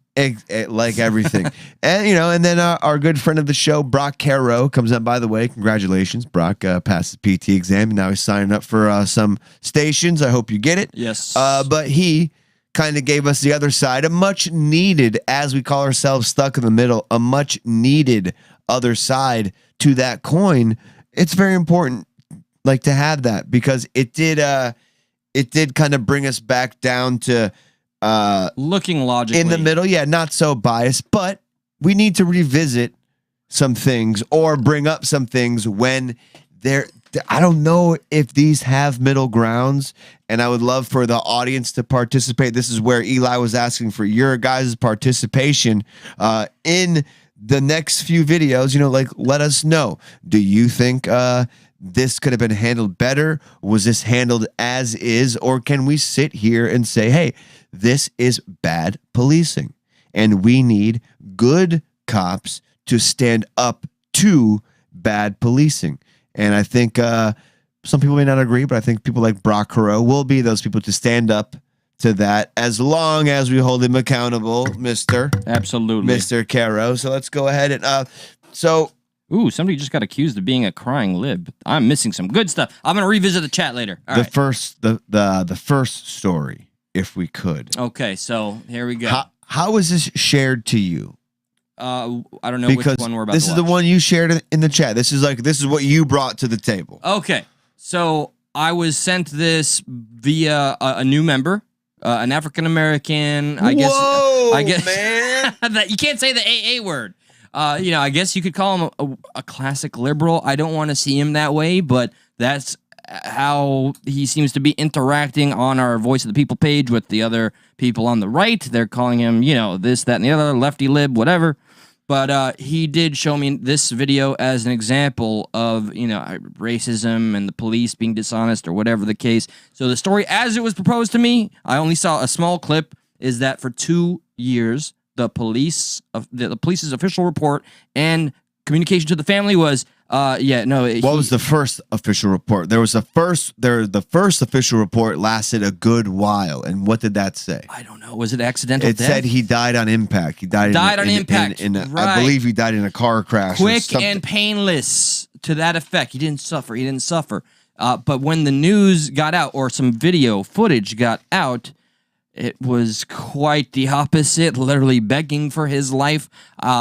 Speaker 2: Like everything. And then our good friend of the show, Brock Caro, comes up. By the way, congratulations. Brock passed the PT exam. Now he's signing up for some stations. I hope you get it.
Speaker 3: Yes.
Speaker 2: But he kind of gave us the other side, a much needed, as we call ourselves stuck in the middle, a much needed other side to that coin. It's very important, like, to have that, because it did kind of bring us back down to
Speaker 3: looking logically
Speaker 2: in the middle. Yeah, not so biased, but we need to revisit some things or bring up some things when I don't know if these have middle grounds, and I would love for the audience to participate. This is where Eli was asking for your guys' participation in the next few videos. Like, let us know. Do you think this could have been handled better? Was this handled as is? Or can we sit here and say, hey, this is bad policing, and we need good cops to stand up to bad policing? And I think some people may not agree, but I think people like Brock Caro will be those people to stand up to that, as long as we hold him accountable,
Speaker 3: Absolutely.
Speaker 2: Mr. Caro. So let's go ahead and
Speaker 3: Ooh, somebody just got accused of being a crying lib. I'm missing some good stuff. I'm gonna revisit the chat later. All right.
Speaker 2: The first story, if we could.
Speaker 3: Okay, so here we go.
Speaker 2: How was this shared to you?
Speaker 3: I don't know
Speaker 2: Because
Speaker 3: which one we're about
Speaker 2: this
Speaker 3: to
Speaker 2: is the
Speaker 3: watch.
Speaker 2: one you shared in the chat. This is what you brought to the table.
Speaker 3: Okay, so I was sent this via a new member, an African American. I guess.
Speaker 2: Man.
Speaker 3: That you can't say the AA word. I guess you could call him a classic liberal. I don't want to see him that way, but that's how he seems to be interacting on our Voice of the People page with the other people on the right. They're calling him, this, that, and the other, lefty lib, whatever. But he did show me this video as an example of, racism and the police being dishonest or whatever the case. So the story as it was proposed to me, I only saw a small clip, is that for 2 years, the police's official report and communication to the family was, what
Speaker 2: was the first official report? There was the first official report lasted a good while, and what did that say?
Speaker 3: I don't know. Was it accidental
Speaker 2: It
Speaker 3: death?
Speaker 2: said he died on impact. He died
Speaker 3: on impact.
Speaker 2: I
Speaker 3: Right.
Speaker 2: believe he died in a car crash.
Speaker 3: Quick and painless, to that effect. He didn't suffer. But when the news got out, or some video footage got out, it was quite the opposite, literally begging for his life.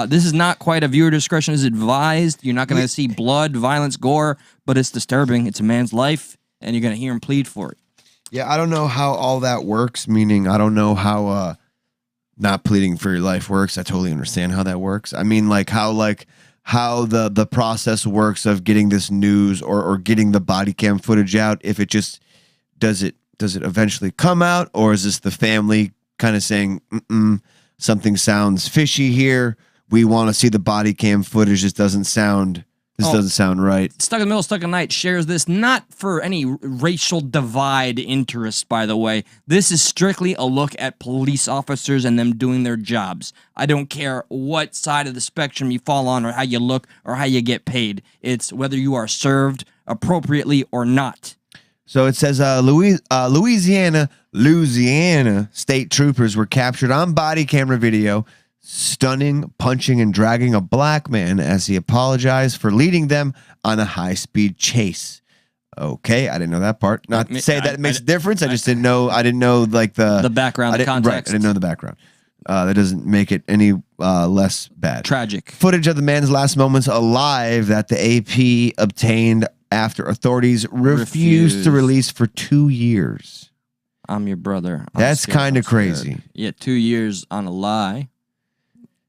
Speaker 3: This is not quite a viewer discretion is advised. You're not going to see blood, violence, gore, but it's disturbing. It's a man's life, and you're going to hear him plead for it.
Speaker 2: Yeah, I don't know how all that works, meaning I don't know how not pleading for your life works. I totally understand how that works. I mean, how the process works of getting this news or getting the body cam footage out, if it just does it eventually come out, or is this the family kind of saying, something sounds fishy here. We want to see the body cam footage. This doesn't sound right.
Speaker 3: Stuck in the Middle, Stuck in Night shares this not for any racial divide interest, by the way. This is strictly a look at police officers and them doing their jobs. I don't care what side of the spectrum you fall on or how you look or how you get paid. It's whether you are served appropriately or not.
Speaker 2: So it says Louisiana state troopers were captured on body camera video stunning, punching, and dragging a black man as he apologized for leading them on a high-speed chase. Okay, I didn't know that part. Not to say that it makes a difference. I just didn't know. I didn't know the
Speaker 3: background, the context.
Speaker 2: Right, I didn't know the background. That doesn't make it any less bad.
Speaker 3: Tragic.
Speaker 2: Footage of the man's last moments alive that the AP obtained after authorities refused to release for 2 years.
Speaker 3: I'm your brother.
Speaker 2: That's kind of crazy.
Speaker 3: Yeah, 2 years on a lie.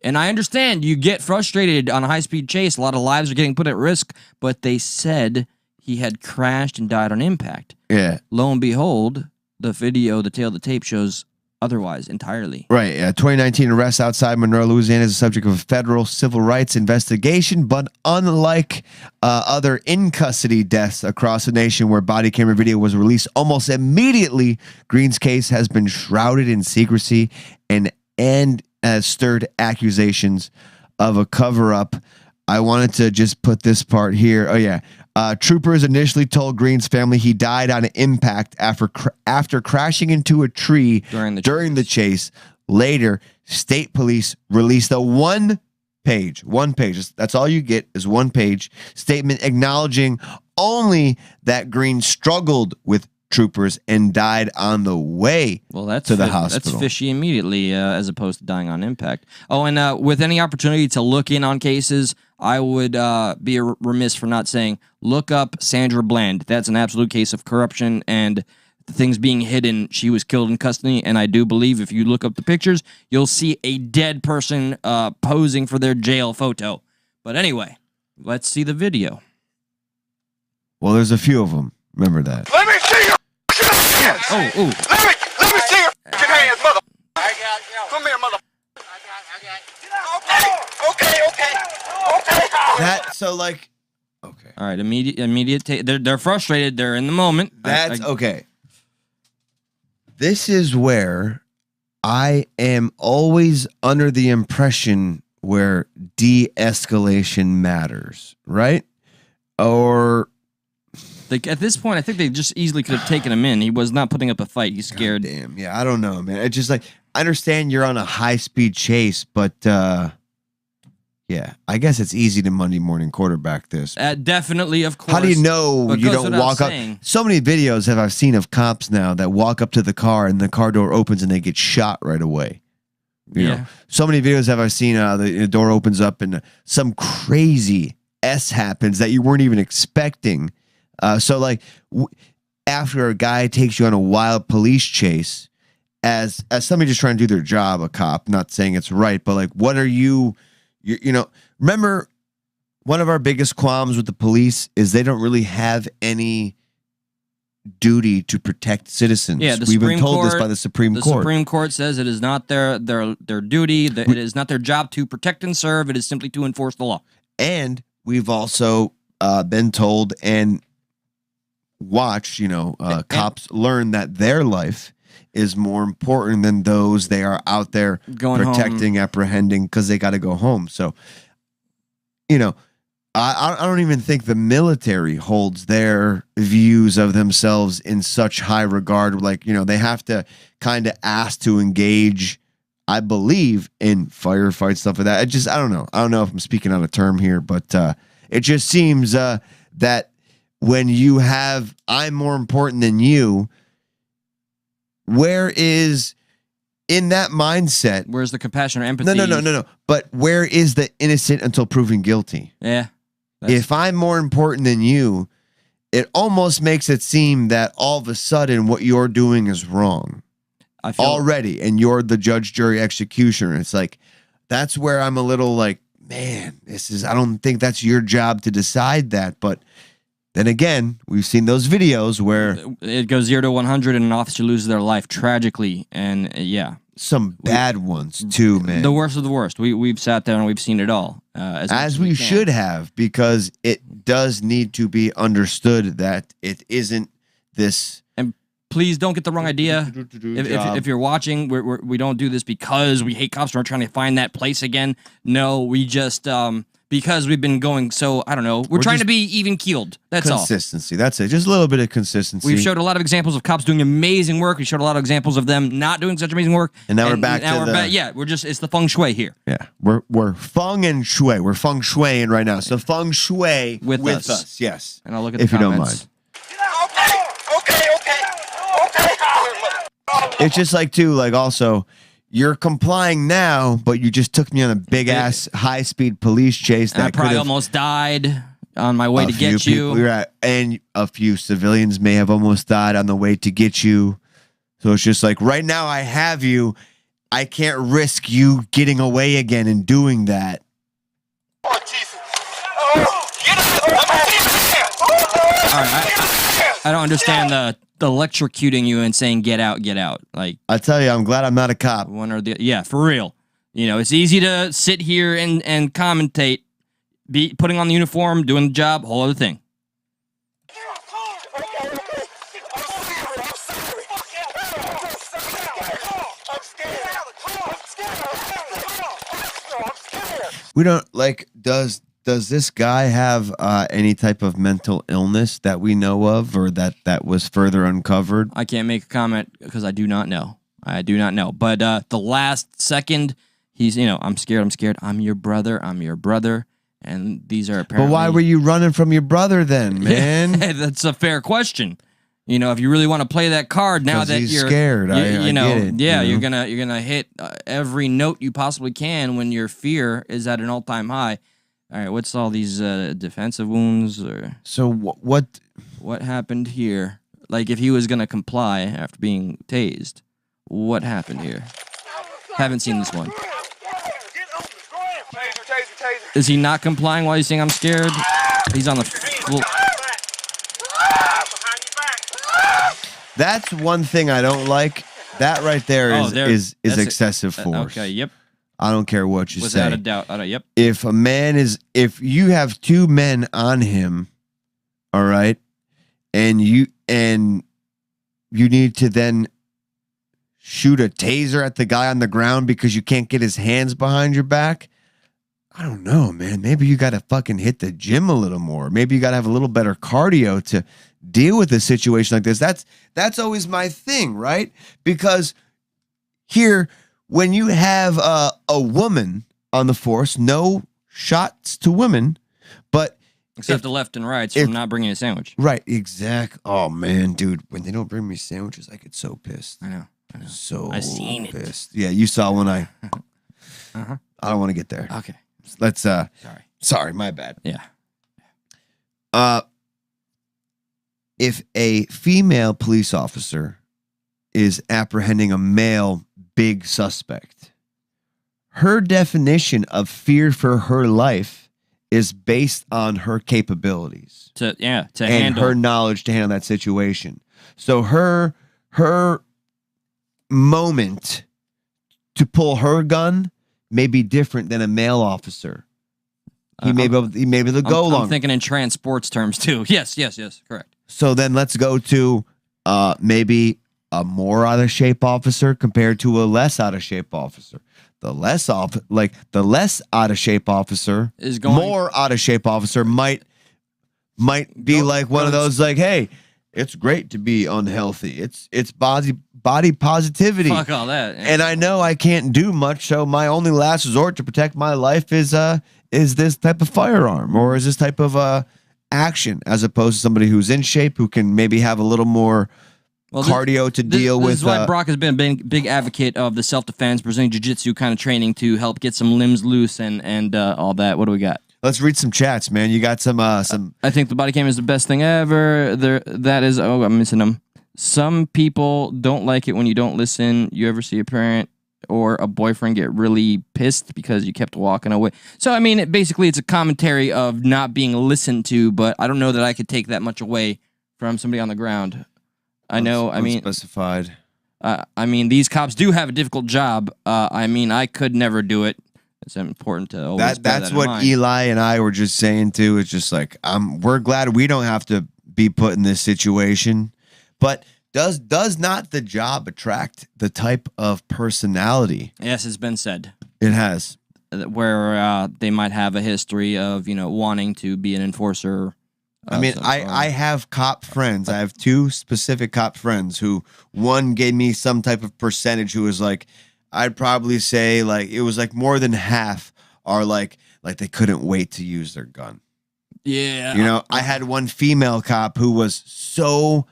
Speaker 3: And I understand you get frustrated on a high-speed chase. A lot of lives are getting put at risk, but they said he had crashed and died on impact.
Speaker 2: Yeah.
Speaker 3: Lo and behold, the video, the tail of the tape shows otherwise entirely.
Speaker 2: Right. 2019 arrest outside Monroe, Louisiana is the subject of a federal civil rights investigation, but unlike other in-custody deaths across the nation where body camera video was released almost immediately, Green's case has been shrouded in secrecy and has stirred accusations of a cover-up. I wanted to just put this part here. Oh, yeah. Troopers initially told Green's family he died on impact after crashing into a tree during the chase. Later, state police released a one page, that's all you get is 1 page, statement acknowledging only that Green struggled with troopers and died on the way to the hospital.
Speaker 3: That's fishy immediately as opposed to dying on impact. Oh, and with any opportunity to look in on cases, I would be remiss for not saying, look up Sandra Bland. That's an absolute case of corruption and things being hidden. She was killed in custody, and I do believe if you look up the pictures, you'll see a dead person posing for their jail photo. But anyway, let's see the video.
Speaker 2: Well, there's a few of them. Remember that.
Speaker 10: Let me see your hands.
Speaker 3: Oh.
Speaker 10: Let me see your hands, mother. Come here, mother. Okay.
Speaker 2: Okay.
Speaker 3: All right, immediate. They're frustrated. They're in the moment.
Speaker 2: That's okay. This is where I am always under the impression where de-escalation matters, right? Or
Speaker 3: at this point, I think they just easily could have taken him in. He was not putting up a fight. He's scared.
Speaker 2: God damn. Yeah, I don't know, man. It's just I understand you're on a high-speed chase, but yeah, I guess it's easy to Monday morning quarterback this.
Speaker 3: Definitely, of course.
Speaker 2: How do you know you don't walk up? So many videos I've seen of cops now that walk up to the car and the car door opens and they get shot right away. You know, so many videos have I seen. The door opens up and some crazy S happens that you weren't even expecting. So like after a guy takes you on a wild police chase, as somebody just trying to do their job, a cop, not saying it's right, but like, what are you know, remember one of our biggest qualms with the police is they don't really have any duty to protect citizens.
Speaker 3: Yeah,
Speaker 2: we've been told this by the Supreme Court.
Speaker 3: The Supreme Court says it is not their duty. That it is not their job to protect and serve. It is simply to enforce the law.
Speaker 2: And we've also been told and watched, cops learn that their life is more important than those they are out there protecting, apprehending, because they got to go home. So, I don't even think the military holds their views of themselves in such high regard. Like, they have to kind of ask to engage, I believe, in firefights, stuff like that. I don't know. I don't know if I'm speaking on a term here, but it just seems that when you have, I'm more important than you, where is, in that mindset,
Speaker 3: where's the compassion or empathy?
Speaker 2: No. But where is the innocent until proven guilty?
Speaker 3: Yeah.
Speaker 2: If I'm more important than you, it almost makes it seem that all of a sudden what you're doing is wrong already, and you're the judge, jury, executioner. It's like, that's where I'm a little like, man, I don't think that's your job to decide that. But then again, we've seen those videos where
Speaker 3: it goes 0 to 100 and an officer loses their life tragically. And
Speaker 2: some bad ones too, man.
Speaker 3: The worst of the worst. We've sat down and we've seen it all.
Speaker 2: As we should have, because it does need to be understood that it isn't this.
Speaker 3: And please don't get the wrong idea. If you're watching, we don't do this because we hate cops. We're trying to find that place again. No, we just because we've been going so, I don't know. We're trying to be even keeled. That's all.
Speaker 2: Consistency. That's it. Just a little bit of consistency.
Speaker 3: We've showed a lot of examples of cops doing amazing work. We showed a lot of examples of them not doing such amazing work.
Speaker 2: And now we're back to the...
Speaker 3: Yeah, it's the feng shui here.
Speaker 2: Yeah, we're feng and shui. We're feng shuiing right now. So feng shui with us. Yes.
Speaker 3: And I'll look at
Speaker 2: if
Speaker 3: the
Speaker 2: you don't
Speaker 3: comments.
Speaker 2: mind. Okay. It's just like, too, like also... You're complying now, but you just took me on a big-ass, high-speed police chase.
Speaker 3: And I probably almost died on my way to get you.
Speaker 2: And a few civilians may have almost died on the way to get you. So it's just like, right now I have you. I can't risk you getting away again and doing that.
Speaker 3: All right, I don't understand the electrocuting you and saying get out. Like,
Speaker 2: I tell you, I'm glad I'm not a cop.
Speaker 3: One or the for real. It's easy to sit here and commentate, putting on the uniform, doing the job, whole other thing.
Speaker 2: We don't like. Does this guy have any type of mental illness that we know of, or that was further uncovered?
Speaker 3: I can't make a comment because I do not know. But the last second, he's, I'm scared. I'm your brother. And these are apparently...
Speaker 2: But why were you running from your brother then, man?
Speaker 3: That's a fair question. If you really want to play that card now that you're
Speaker 2: scared, I get it,
Speaker 3: you're gonna hit every note you possibly can when your fear is at an all-time high. All right, what's all these defensive wounds? Or
Speaker 2: so
Speaker 3: what happened here? Like, if he was gonna comply after being tased, what happened here? Haven't seen this one. Is he not complying while he's saying I'm scared? He's on the floor.
Speaker 2: That's one thing I don't like. That right there is excessive force.
Speaker 3: Okay, yep.
Speaker 2: I don't care what you say.
Speaker 3: Without a doubt. Yep.
Speaker 2: If you have two men on him, all right, and you need to then shoot a taser at the guy on the ground because you can't get his hands behind your back, I don't know, man. Maybe you got to fucking hit the gym a little more. Maybe you got to have a little better cardio to deal with a situation like this. That's always my thing, right? Because here, when you have a woman on the force, no shots to women, but
Speaker 3: except the left and rights from not bringing a sandwich.
Speaker 2: Right, exact. Oh man, dude, when they don't bring me sandwiches, I get so pissed.
Speaker 3: I know.
Speaker 2: So
Speaker 3: I seen it.
Speaker 2: pissed. Yeah, you saw when I.
Speaker 3: Uh-huh.
Speaker 2: I don't want to get there.
Speaker 3: Okay.
Speaker 2: Let's.
Speaker 3: Sorry,
Speaker 2: my bad.
Speaker 3: Yeah.
Speaker 2: If a female police officer is apprehending a male big suspect, her definition of fear for her life is based on her capabilities
Speaker 3: To
Speaker 2: and
Speaker 3: handle
Speaker 2: her knowledge to handle that situation. So her moment to pull her gun may be different than a male officer. He may be able to go longer.
Speaker 3: I'm thinking in transports terms too. Yes, correct.
Speaker 2: So then let's go to maybe a more out of shape officer compared to a less out of shape officer. The less out of shape officer
Speaker 3: is going
Speaker 2: more out of shape officer might be like one of those like, hey, it's great to be unhealthy. It's body positivity.
Speaker 3: Fuck all that. Yeah.
Speaker 2: And I know I can't do much, so my only last resort to protect my life is this type of firearm or is this type of action, as opposed to somebody who's in shape who can maybe have a little more cardio to deal with.
Speaker 3: This is why Brock has been a big advocate of the self-defense, Brazilian Jiu-Jitsu kind of training to help get some limbs loose and all that. What do we got?
Speaker 2: Let's read some chats, man. You got some.
Speaker 3: I think the body cam is the best thing ever. That is. Oh, I'm missing them. Some people don't like it when you don't listen. You ever see a parent or a boyfriend get really pissed because you kept walking away? So, I mean, basically, it's a commentary of not being listened to, but I don't know that I could take that much away from somebody on the ground. I know, I mean...
Speaker 2: Unspecified.
Speaker 3: I mean, these cops do have a difficult job. I mean, I could never do it. It's important to always
Speaker 2: That's what Eli and I were just saying, too. It's just like, we're glad we don't have to be put in this situation. But... Does not the job attract the type of personality?
Speaker 3: Yes, it's been said.
Speaker 2: It has.
Speaker 3: Where they might have a history of, wanting to be an enforcer.
Speaker 2: I mean, I have cop friends. I have two specific cop friends who one gave me some type of percentage who was like, I'd probably say like it was like more than half are like they couldn't wait to use their gun.
Speaker 3: Yeah.
Speaker 2: I had one female cop who was so...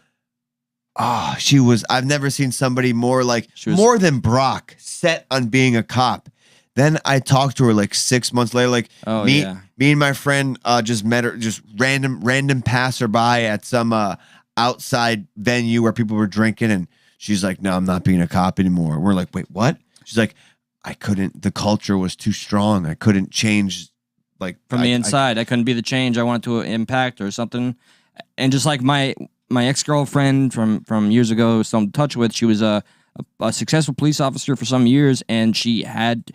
Speaker 2: I've never seen somebody more more than Brock set on being a cop. Then I talked to her like 6 months later, me and my friend just met her, just random passerby at some outside venue where people were drinking. And she's like, no, I'm not being a cop anymore. We're like, wait, what? She's like, the culture was too strong. I couldn't change
Speaker 3: from the inside. I couldn't be the change I wanted to impact or something. And just like my ex-girlfriend from years ago, still in touch with, she was a successful police officer for some years, and she had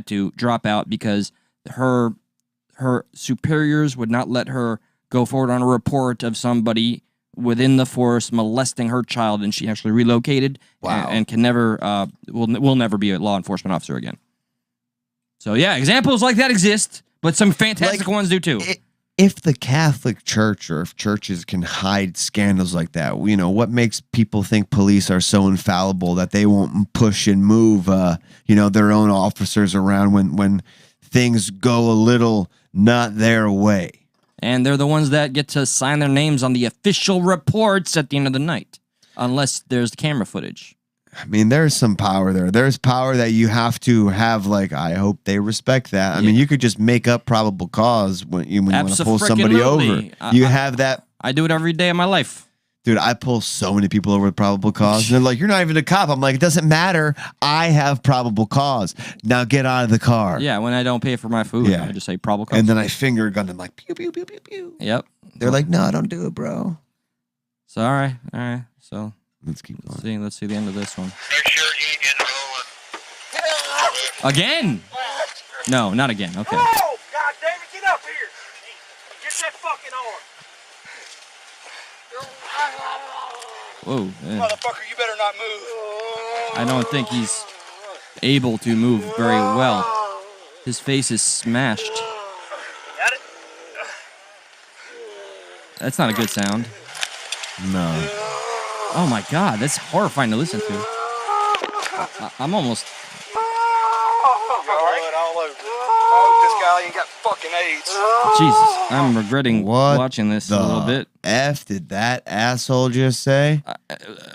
Speaker 3: to drop out because her superiors would not let her go forward on a report of somebody within the force molesting her child, and she actually relocated.
Speaker 2: Wow.
Speaker 3: And can never will never be a law enforcement officer again. So yeah, examples like that exist, but some fantastic ones do too.
Speaker 2: If the Catholic Church or if churches can hide scandals like that, what makes people think police are so infallible that they won't push and move, their own officers around when things go a little not their way?
Speaker 3: And they're the ones that get to sign their names on the official reports at the end of the night, unless there's camera footage.
Speaker 2: I mean, there's some power there. There's power that you have to have. I hope they respect that. I mean, you could just make up probable cause when you want to pull somebody over. You have that.
Speaker 3: I do it every day of my life.
Speaker 2: Dude, I pull so many people over with probable cause. And they're like, you're not even a cop. I'm like, it doesn't matter. I have probable cause. Now get out of the car.
Speaker 3: Yeah, when I don't pay for my food, I just say probable cause.
Speaker 2: And then I finger gun them like, pew, pew, pew, pew, pew.
Speaker 3: Yep.
Speaker 2: They're like, no, don't do it, bro.
Speaker 3: So, all right. So...
Speaker 2: Let's keep going.
Speaker 3: Let's see the end of this one.
Speaker 10: Make sure you ain't getting rolling.
Speaker 3: Again? No, not again. Okay.
Speaker 10: Oh, God damn it, get up here. Get that fucking arm.
Speaker 3: Whoa.
Speaker 10: Motherfucker, you better not move.
Speaker 3: I don't think he's able to move very well. His face is smashed.
Speaker 10: Got it?
Speaker 3: That's not a good sound.
Speaker 2: No.
Speaker 3: Oh my God, that's horrifying to listen to. I'm almost...
Speaker 10: All right. All over. Oh, this guy now. You got fucking AIDS.
Speaker 3: Jesus, I'm regretting
Speaker 2: What
Speaker 3: watching this a little bit.
Speaker 2: F did that asshole just say?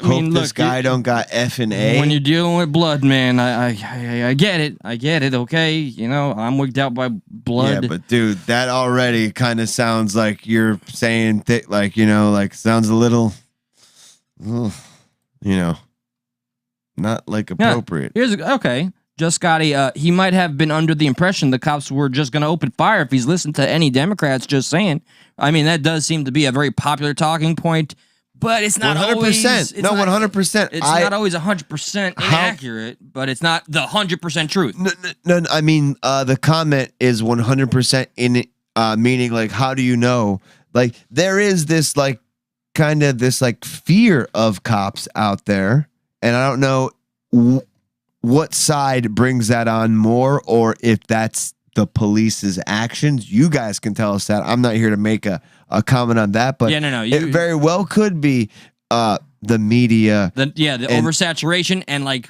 Speaker 3: mean,
Speaker 2: Hope
Speaker 3: look,
Speaker 2: this guy don't got F and A.
Speaker 3: When you're dealing with blood, man, I get it. I get it, okay? You know, I'm wigged out by blood.
Speaker 2: Yeah, but dude, that already kind of sounds like you're saying, like, you know, like sounds a little, you know, not like appropriate.
Speaker 3: Yeah. Okay. Just Scotty, he might have been under the impression the cops were just going to open fire if he's listened to any Democrats just saying. I mean, that does seem to be a very popular talking point, but it's not
Speaker 2: 100%.
Speaker 3: always.
Speaker 2: No, 100%.
Speaker 3: It's not always 100% inaccurate, but it's not the 100% truth.
Speaker 2: No, I mean, the comment is 100% in it, meaning like, how do you know? Like, there is this like kind of this like fear of cops out there, and I don't know what side brings that on more, or if that's the police's actions. You guys can tell us that. I'm not here to make a comment on that, but it very well could be the media.
Speaker 3: The oversaturation and like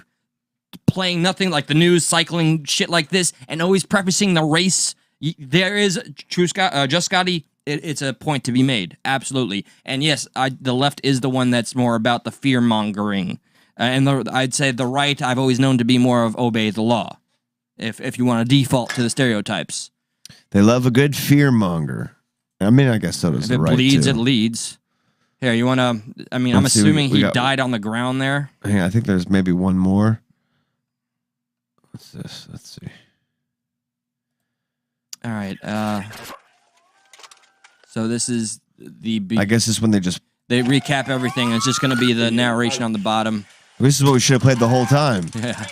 Speaker 3: playing nothing, like the news cycling shit like this, and always prefacing the race. There is Just Scotty. It's a point to be made, absolutely. And yes, the left is the one that's more about the fear mongering. And I'd say the right, I've always known to be more of obey the law, if you want to default to the stereotypes.
Speaker 2: They love a good fear monger. I mean, I guess so does
Speaker 3: if
Speaker 2: the
Speaker 3: it
Speaker 2: right
Speaker 3: bleeds,
Speaker 2: too.
Speaker 3: it leads. Here, you want to? I mean, I'm assuming he died on the ground there.
Speaker 2: Yeah, I think there's maybe one more. What's this? Let's see.
Speaker 3: All right. So this is the.
Speaker 2: I guess this is when they
Speaker 3: recap everything. It's just going to be the narration on the bottom.
Speaker 2: This is what we should have played the whole time.
Speaker 3: Yeah.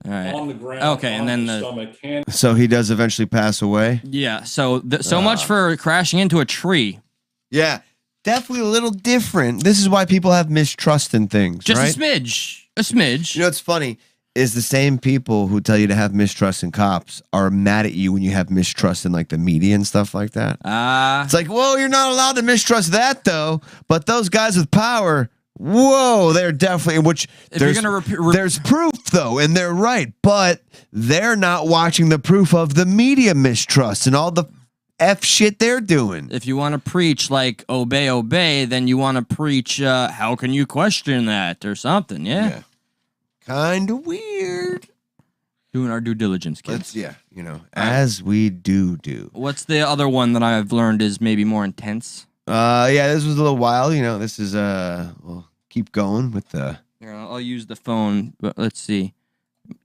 Speaker 3: All right.
Speaker 11: On the ground,
Speaker 3: okay, and then the
Speaker 2: so he does eventually pass away.
Speaker 3: Yeah. So much for crashing into a tree.
Speaker 2: Yeah, definitely a little different. This is why people have mistrust in things.
Speaker 3: Just
Speaker 2: right?
Speaker 3: a smidge.
Speaker 2: You know what's funny is the same people who tell you to have mistrust in cops are mad at you when you have mistrust in like the media and stuff like that. It's like, whoa, you're not allowed to mistrust that though. But those guys with power. Whoa, they're definitely, which there's proof though, and they're right, but they're not watching the proof of the media mistrust and all the F shit they're doing.
Speaker 3: If you want to preach like obey, then you want to preach how can you question that or something, yeah.
Speaker 2: Kind of weird.
Speaker 3: Doing our due diligence, kids.
Speaker 2: As we do.
Speaker 3: What's the other one that I've learned is maybe more intense?
Speaker 2: Yeah, this was a little wild. You know, this is we'll keep going with the.
Speaker 3: Here, I'll use the phone, but let's see.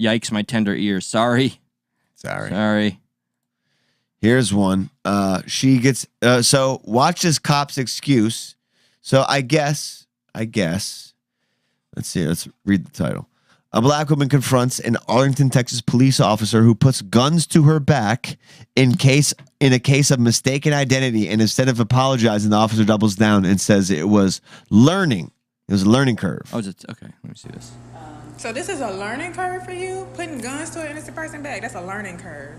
Speaker 3: Yikes, my tender ears. Sorry.
Speaker 2: Here's one. She gets so watch this cop's excuse. So I guess. Let's see. Let's read the title. A black woman confronts an Arlington, Texas police officer who puts guns to her back in a case of mistaken identity, and instead of apologizing, the officer doubles down and says it was learning. It was a learning curve.
Speaker 3: Oh, is it? Okay, let me see this.
Speaker 12: So this is a learning curve for you? Putting guns to an innocent person back? That's a learning curve.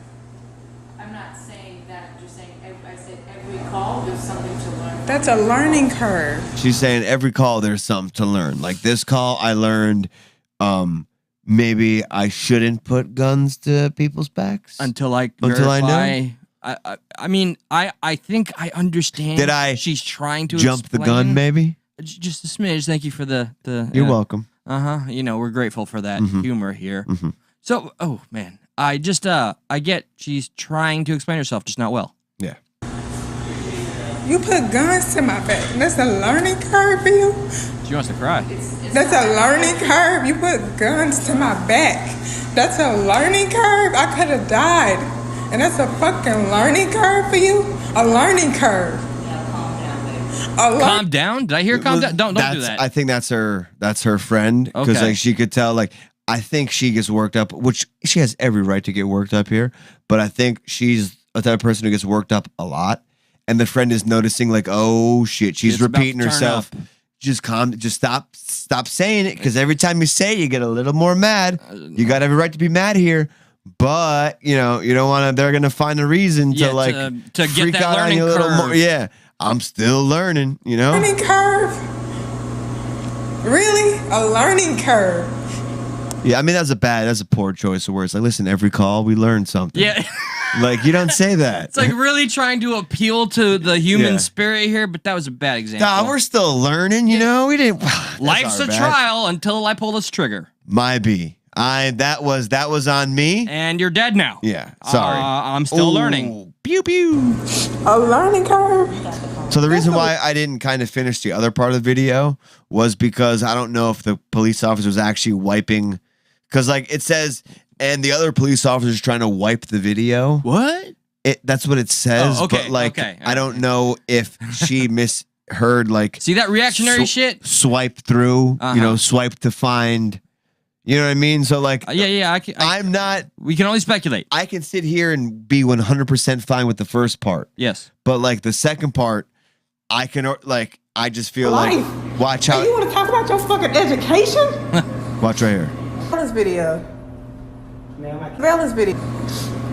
Speaker 8: I'm not saying that. I'm just saying I said every call there's something to learn.
Speaker 12: That's a learning curve.
Speaker 2: She's saying every call there's something to learn. Like this call, I learned maybe I shouldn't put guns to people's backs
Speaker 3: until I
Speaker 2: know.
Speaker 3: I mean, I think I understand.
Speaker 2: Did I?
Speaker 3: She's trying to
Speaker 2: jump
Speaker 3: explain.
Speaker 2: the gun, maybe.
Speaker 3: Just a smidge. Thank you for the.
Speaker 2: You're welcome.
Speaker 3: You know, we're grateful for that humor here.
Speaker 2: Mm-hmm.
Speaker 3: So, oh man, I just I get she's trying to explain herself, just not well.
Speaker 2: Yeah.
Speaker 12: You put guns to my back. That's a learning curve for you?
Speaker 3: She wants to cry.
Speaker 12: That's a learning curve. You put guns to my back. That's a learning curve. I could have died. And that's a fucking learning curve for you? A learning curve.
Speaker 3: Calm down? Did I hear calm down? Don't do that.
Speaker 2: I think that's her friend. Because
Speaker 3: Okay.
Speaker 2: like she could tell, like, I think she gets worked up, which she has every right to get worked up here. But I think she's a type of person who gets worked up a lot. And the friend is noticing, like, oh shit, she's repeating herself. Just stop saying it, because every time you say it, you get a little more mad. You got every right to be mad here, but you know you don't want to. They're gonna find a reason to like
Speaker 3: to
Speaker 2: freak
Speaker 3: get that
Speaker 2: out on
Speaker 3: learning
Speaker 2: you a little
Speaker 3: curve.
Speaker 2: more. Yeah, I'm still learning. You know,
Speaker 12: learning curve. Really, a learning curve.
Speaker 2: Yeah, I mean that's a poor choice of words. Like, listen, every call we learn something.
Speaker 3: Yeah.
Speaker 2: Like, you don't say that.
Speaker 3: It's like really trying to appeal to the human
Speaker 2: Yeah.
Speaker 3: spirit here, but that was a bad example.
Speaker 2: Nah, we're still learning, you know. We didn't.
Speaker 3: Life's a trial until I pull this trigger.
Speaker 2: My B. That was on me.
Speaker 3: And you're dead now.
Speaker 2: Yeah. Sorry.
Speaker 3: I'm still learning.
Speaker 2: Pew pew.
Speaker 12: A learning curve.
Speaker 2: So the reason why I didn't kind of finish the other part of the video was because I don't know if the police officer was actually wiping, because like it says, and the other police officer is trying to wipe the video.
Speaker 3: What?
Speaker 2: That's what it says.
Speaker 3: Oh, okay,
Speaker 2: But like,
Speaker 3: okay.
Speaker 2: I don't know if she misheard. Like,
Speaker 3: see that reactionary shit?
Speaker 2: Swipe through. You know, swipe to find. You know what I mean? So like, I'm not.
Speaker 3: We can only speculate.
Speaker 2: I can sit here and be 100% fine with the first part.
Speaker 3: Yes.
Speaker 2: But like the second part, I can like. I just feel like watch out.
Speaker 12: Hey, you want to talk about your fucking education?
Speaker 2: Watch right here.
Speaker 12: Surveillance video. Surveillance video.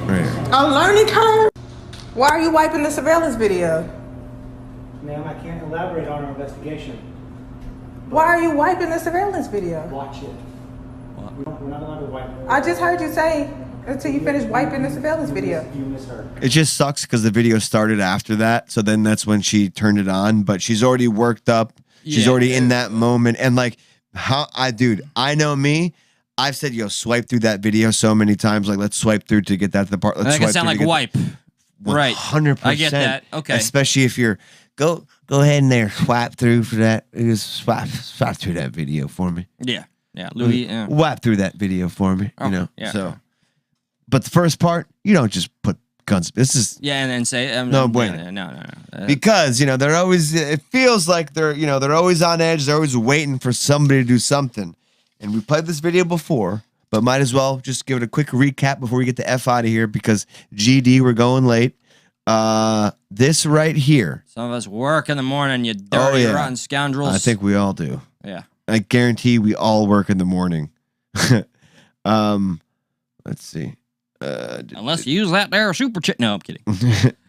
Speaker 2: Right here.
Speaker 12: A learning curve? Why are you wiping the surveillance video?
Speaker 11: Ma'am, I can't elaborate on our investigation.
Speaker 12: Why are you wiping the surveillance video?
Speaker 11: Watch it. We're not allowed to wipe it.
Speaker 12: I just heard you say until you finish wiping the surveillance video.
Speaker 11: You misheard.
Speaker 2: It just sucks because the video started after that. So then that's when she turned it on. But she's already worked up. She's already in that moment. And like, I know me. I've said, yo, swipe through that video so many times. Like, let's swipe through to get that to the part. Let's
Speaker 3: That
Speaker 2: swipe
Speaker 3: can sound
Speaker 2: through
Speaker 3: like
Speaker 2: to
Speaker 3: wipe. Right.
Speaker 2: 100%.
Speaker 3: I get that. Okay.
Speaker 2: Especially if you're, go ahead and there, swipe through for that. Just swipe through that video for me.
Speaker 3: Yeah. Yeah. Louis.
Speaker 2: Wipe through that video for me.
Speaker 3: Okay,
Speaker 2: You know?
Speaker 3: yeah.
Speaker 2: So, but the first part, you don't just put guns. This is.
Speaker 3: Yeah, and then say
Speaker 2: No bueno.
Speaker 3: No.
Speaker 2: Because, you know, they're always, it feels like they're always on edge. They're always waiting for somebody to do something. And we played this video before, but might as well just give it a quick recap before we get the F out of here because GD, we're going late. This right here.
Speaker 3: Some of us work in the morning, you dirty, rotten scoundrels.
Speaker 2: I think we all do.
Speaker 3: Yeah.
Speaker 2: I guarantee we all work in the morning. Let's see.
Speaker 3: Unless you use that there super chit. No, I'm kidding.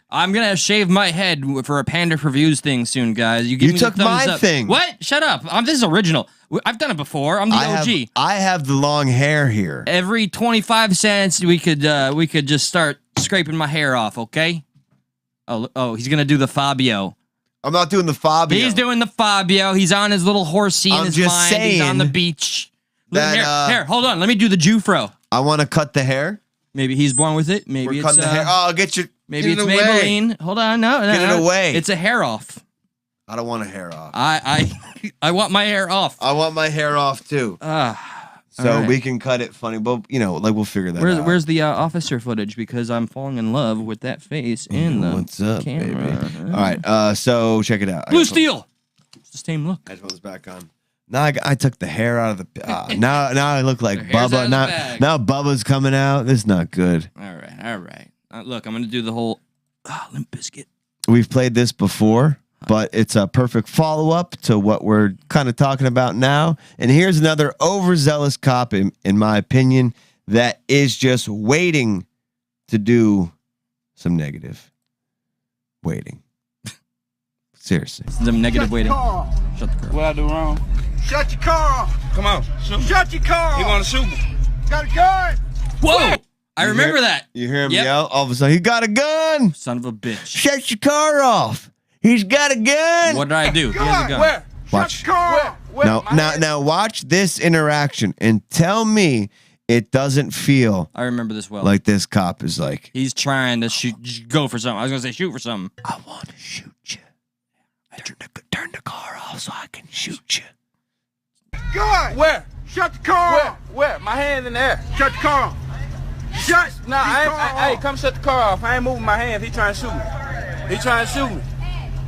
Speaker 3: I'm gonna shave my head for a Panda for Views thing soon, guys. You give me
Speaker 2: took
Speaker 3: the thumbs
Speaker 2: my
Speaker 3: up.
Speaker 2: thing.
Speaker 3: What? Shut up. This is original. I've done it before. I'm the OG.
Speaker 2: I have the long hair here.
Speaker 3: Every 25 cents, we could just start scraping my hair off. Okay. Oh, he's gonna do the Fabio.
Speaker 2: I'm not doing the Fabio.
Speaker 3: He's doing the Fabio. He's on his little horsey in
Speaker 2: I'm
Speaker 3: his
Speaker 2: just
Speaker 3: mind. He's on the
Speaker 2: saying
Speaker 3: beach. Look,
Speaker 2: that,
Speaker 3: here, hold on. Let me do the Jufro.
Speaker 2: I want to cut the hair.
Speaker 3: Maybe he's born with it. Maybe
Speaker 2: We're
Speaker 3: it's
Speaker 2: cutting the hair. Oh, get your.
Speaker 3: Maybe
Speaker 2: get
Speaker 3: it's
Speaker 2: it away.
Speaker 3: Maybelline. Hold on, no,
Speaker 2: Get it away.
Speaker 3: It's a hair off.
Speaker 2: I don't want a hair off.
Speaker 3: I want my hair off.
Speaker 2: I want my hair off too. So we can cut it funny, but you know, like we'll figure that out.
Speaker 3: Where's the officer footage? Because I'm falling in love with that face in the
Speaker 2: What's up,
Speaker 3: camera.
Speaker 2: baby? All right, so check it out.
Speaker 3: Blue Steel. It's the same look.
Speaker 2: I just put this back on. Now I took the hair out of the. Now I look like
Speaker 3: hair's out
Speaker 2: Bubba.
Speaker 3: of the bag.
Speaker 2: Now Bubba's coming out. This is not good.
Speaker 3: All right. Look, I'm gonna do the whole Limp Bizkit.
Speaker 2: We've played this before, but it's a perfect follow-up to what we're kind of talking about now. And here's another overzealous cop, in my opinion, that is just waiting to do some negative. Waiting. Seriously.
Speaker 3: The negative waiting. Shut the car.
Speaker 10: What I do wrong? Shut your car off. Come on. Shut your car off. He want to shoot me. Got a gun.
Speaker 3: Whoa! I remember that.
Speaker 2: You hear him yell? All of a sudden, he got a gun.
Speaker 3: Son of a bitch.
Speaker 2: Shut your car off. He's got a gun.
Speaker 3: What did I do? He has a gun.
Speaker 10: Where?
Speaker 2: Watch.
Speaker 10: Shut your car off.
Speaker 2: Now watch this interaction and tell me it doesn't feel
Speaker 3: I remember this well.
Speaker 2: like this cop is like,
Speaker 3: He's trying to go for something. I was gonna say shoot for something.
Speaker 2: I want to shoot you. Turn the car off so I can shoot you.
Speaker 10: Gun. Where? Shut the car off. Where? My hands in the air. Shut the car off. Shut. Nah, I ain't come shut the car off. I ain't moving my hands. He trying to shoot me. He trying to shoot me.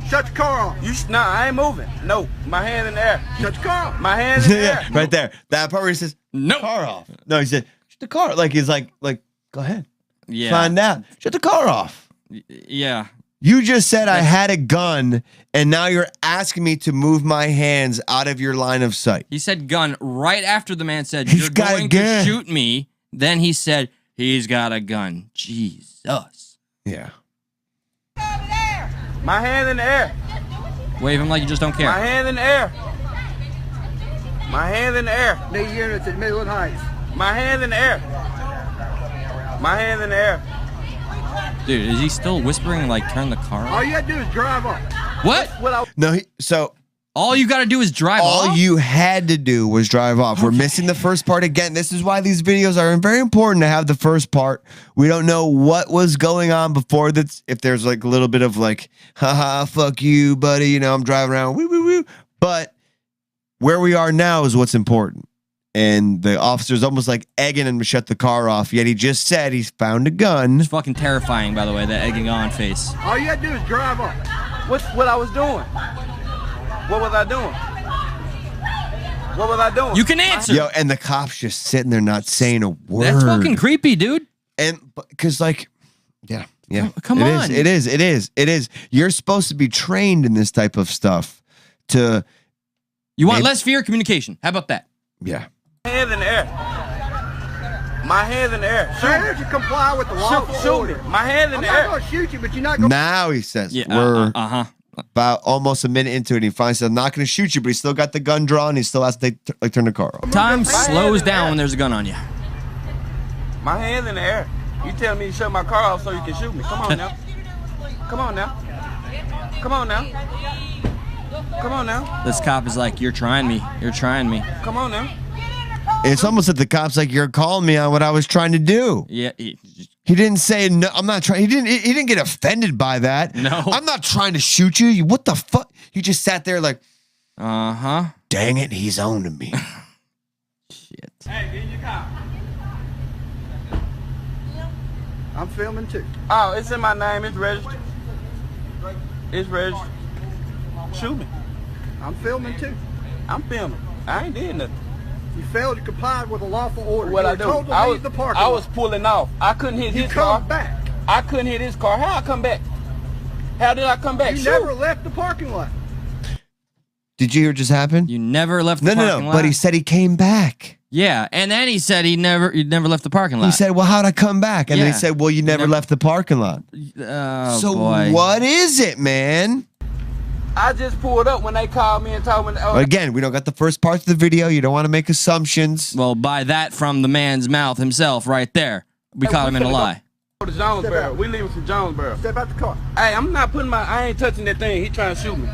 Speaker 10: Shut the car off. Nah, I ain't moving. No, my hands in the air. Shut the car off. My hands in the air.
Speaker 2: Right there. That part where he says,
Speaker 3: no.
Speaker 2: Car off. No, he said, shut the car. Like, he's like, go ahead.
Speaker 3: Yeah.
Speaker 2: Find out. Shut the car off.
Speaker 3: Yeah.
Speaker 2: You just said I had a gun, and now you're asking me to move my hands out of your line of sight.
Speaker 3: He said gun right after the man said,
Speaker 2: He's
Speaker 3: you're
Speaker 2: got a
Speaker 3: going to
Speaker 2: gun.
Speaker 3: shoot me. Then he said, he's got a gun. Jesus.
Speaker 2: Yeah.
Speaker 10: My hands in the air.
Speaker 3: Wave him like you just don't care.
Speaker 10: My hands in the air. My hands in the air.
Speaker 11: These units at Midland Heights.
Speaker 10: My hands in the air. My hands in the air.
Speaker 3: Dude, is he still whispering like turn the car off?
Speaker 10: All you gotta do is drive off.
Speaker 3: What?
Speaker 2: No, so
Speaker 3: all you gotta do is drive off?
Speaker 2: all you had to do was drive off. We're missing the first part again. This is why these videos are very important to have the first part. We don't know what was going on before this. If there's like a little bit of like, haha, fuck you, buddy. You know, I'm driving around. Woo, woo, woo. But where we are now is what's important. And the officer's almost like egging him to shut the car off. Yet he just said he's found a gun.
Speaker 3: It's fucking terrifying, by the way, that egging on face.
Speaker 10: All you gotta do is drive off. What I was doing? What was I doing? What was I doing?
Speaker 3: You can answer.
Speaker 2: Yo, and the cop's just sitting there not saying a word.
Speaker 3: That's fucking creepy, dude.
Speaker 2: And because like, yeah.
Speaker 3: Come on.
Speaker 2: It is. You're supposed to be trained in this type of stuff to.
Speaker 3: You want less fear, communication. How about that?
Speaker 2: Yeah.
Speaker 10: Hands in the air. My hands in the air.
Speaker 9: Sir, you comply with the law.
Speaker 10: Shoot me. My hands in the air.
Speaker 9: I'm not going to shoot you, but you're not going to.
Speaker 2: Now he says,
Speaker 3: Yeah,
Speaker 2: we're about almost a minute into it. He finally said, I'm not going to shoot you, but he's still got the gun drawn. He still has to turn the car off.
Speaker 3: Time slows down when there's a gun on you.
Speaker 10: My hands in the air. You tell me to shut my car off so you can shoot me. Come on now. Come on now. Come on now. Come on now.
Speaker 3: This cop is like, you're trying me. You're trying me.
Speaker 10: Come on now.
Speaker 2: It's almost like the cop's like, you're calling me on what I was trying to do.
Speaker 3: Yeah.
Speaker 2: He didn't say, no, I'm not trying. He didn't get offended by that.
Speaker 3: No.
Speaker 2: I'm not trying to shoot you. What the fuck? He just sat there like,
Speaker 3: uh-huh.
Speaker 2: Dang it, he's on to me.
Speaker 3: Shit.
Speaker 10: Hey, get in your car.
Speaker 9: I'm filming too.
Speaker 10: Oh, it's in my name. It's registered. It's registered. Shoot me.
Speaker 9: I'm filming too.
Speaker 10: I'm filming. I ain't did nothing.
Speaker 9: You failed to comply with a lawful order.
Speaker 10: What
Speaker 9: you
Speaker 10: I
Speaker 9: were
Speaker 10: do?
Speaker 9: told to leave the parking
Speaker 10: I
Speaker 9: lot.
Speaker 10: was pulling off. I couldn't hit
Speaker 9: You
Speaker 10: his car.
Speaker 9: come back.
Speaker 10: I couldn't hit his car. How I come back? How did I come back?
Speaker 9: You
Speaker 10: Shoot.
Speaker 9: never left the parking lot.
Speaker 2: Did you hear what just happened?
Speaker 3: You never left the parking lot?
Speaker 2: But he said he came back.
Speaker 3: Yeah, and then he said he never left the parking lot.
Speaker 2: He said, well, how'd I come back? And
Speaker 3: Yeah.
Speaker 2: they said, well, you never left the parking lot.
Speaker 3: Oh,
Speaker 2: So
Speaker 3: boy.
Speaker 2: what is it, man?
Speaker 10: I just pulled up when they called me and told me. Oh,
Speaker 2: Again, we don't got the first parts of the video. You don't want to make assumptions.
Speaker 3: Well, by that from the man's mouth himself right there. We caught him in a lie.
Speaker 10: go to Jonesboro. We leaving from Jonesboro.
Speaker 9: Step out the car.
Speaker 10: Hey, I'm not putting I ain't touching that thing. He trying to shoot me.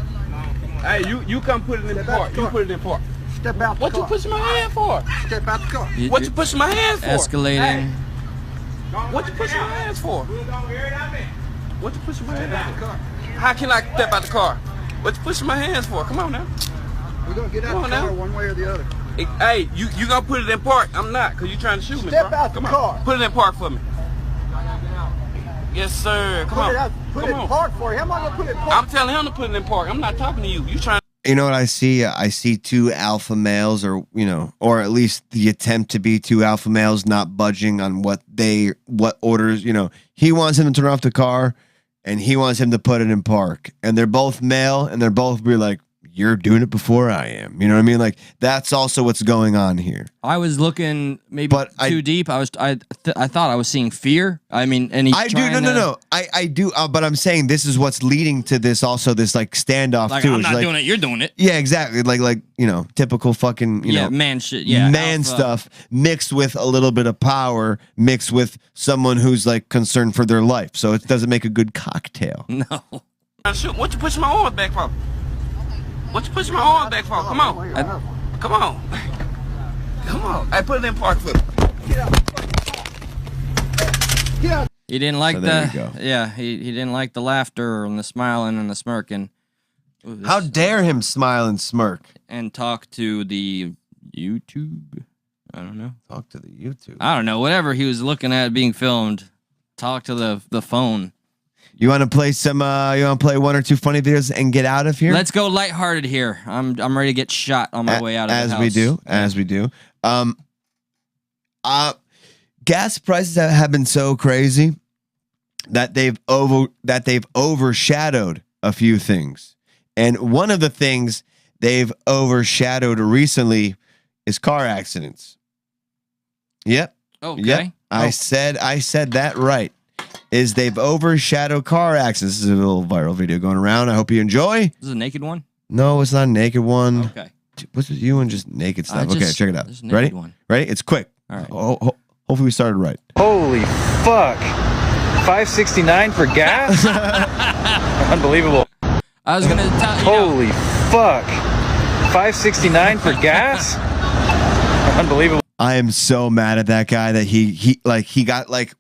Speaker 10: Hey, you come put it in park. You put it in park.
Speaker 9: Step out the
Speaker 10: What
Speaker 9: car.
Speaker 10: you pushing my hand for?
Speaker 9: Step out the car.
Speaker 10: What you pushing my hands for?
Speaker 3: Escalating.
Speaker 10: Hey, what you pushing my hands for? What you pushing my hands for? How can I step out the car? What you pushing my hands for? Come on now.
Speaker 9: We're going to get out
Speaker 10: Come
Speaker 9: the
Speaker 10: on
Speaker 9: car
Speaker 10: now.
Speaker 9: one way or the other.
Speaker 10: Hey, you gonna put it in park? I'm not, because you trying to shoot me,
Speaker 9: Step
Speaker 10: bro.
Speaker 9: out the
Speaker 10: Come
Speaker 9: car.
Speaker 10: on. Put it in park for me. Yes, sir. Come
Speaker 9: Put
Speaker 10: on.
Speaker 9: it out. Put
Speaker 10: Come
Speaker 9: it in
Speaker 10: on.
Speaker 9: park for you. How am I going to put it in park?
Speaker 10: I'm telling him to put it in park. I'm not talking to you. You trying
Speaker 2: You know what I see? I see two alpha males, or or at least the attempt to be two alpha males, not budging on what orders. He wants him to turn off the car, and he wants him to put it in park. And they're both male, and they're both be like, "You're doing it before I am." You know what I mean? Like that's also what's going on here.
Speaker 3: I was looking maybe too deep. I thought I was seeing fear. I mean, and he's
Speaker 2: I do no. I do, but I'm saying this is what's leading to this. Also, this like standoff
Speaker 3: Like,
Speaker 2: too.
Speaker 3: I'm
Speaker 2: It's
Speaker 3: not
Speaker 2: like,
Speaker 3: doing it. You're doing it.
Speaker 2: Yeah, exactly. Like typical fucking
Speaker 3: man shit. Yeah,
Speaker 2: man
Speaker 3: alpha.
Speaker 2: stuff mixed with a little bit of power, mixed with someone who's like concerned for their life. So it doesn't make a good cocktail.
Speaker 3: No.
Speaker 10: shoot? What you pushing my arms back for? What you pushing my arms back for? Come on. Come on. Come on. Hey, put it in park for me.
Speaker 3: He didn't like
Speaker 2: So there you go.
Speaker 3: he didn't like the laughter and the smiling and the smirking. Ooh,
Speaker 2: How dare him smile and smirk
Speaker 3: and talk to the YouTube? I don't know.
Speaker 2: Talk to the YouTube.
Speaker 3: I don't know. Whatever he was looking at being filmed. Talk to the phone.
Speaker 2: You want to play some? You want to play one or two funny videos and get out of here?
Speaker 3: Let's go lighthearted here. I'm ready to get shot on my way out of the house.
Speaker 2: As we do. Gas prices have been so crazy that they've overshadowed a few things, and one of the things they've overshadowed recently is car accidents. Yep.
Speaker 3: Okay.
Speaker 2: Yep. I said that right. Is they've overshadowed car accidents. This is a little viral video going around. I hope you enjoy.
Speaker 3: This is a naked one?
Speaker 2: No, it's not a naked one.
Speaker 3: Okay.
Speaker 2: What's with you and just naked stuff? Okay, check it out.
Speaker 3: just a naked
Speaker 2: Ready?
Speaker 3: one.
Speaker 2: Ready? It's quick.
Speaker 3: All right.
Speaker 2: Hopefully we started right.
Speaker 13: Holy fuck. $5.69 for gas? Unbelievable.
Speaker 3: I was gonna tell you.
Speaker 13: Holy fuck. $5.69 for gas? Unbelievable.
Speaker 2: I am so mad at that guy that he got like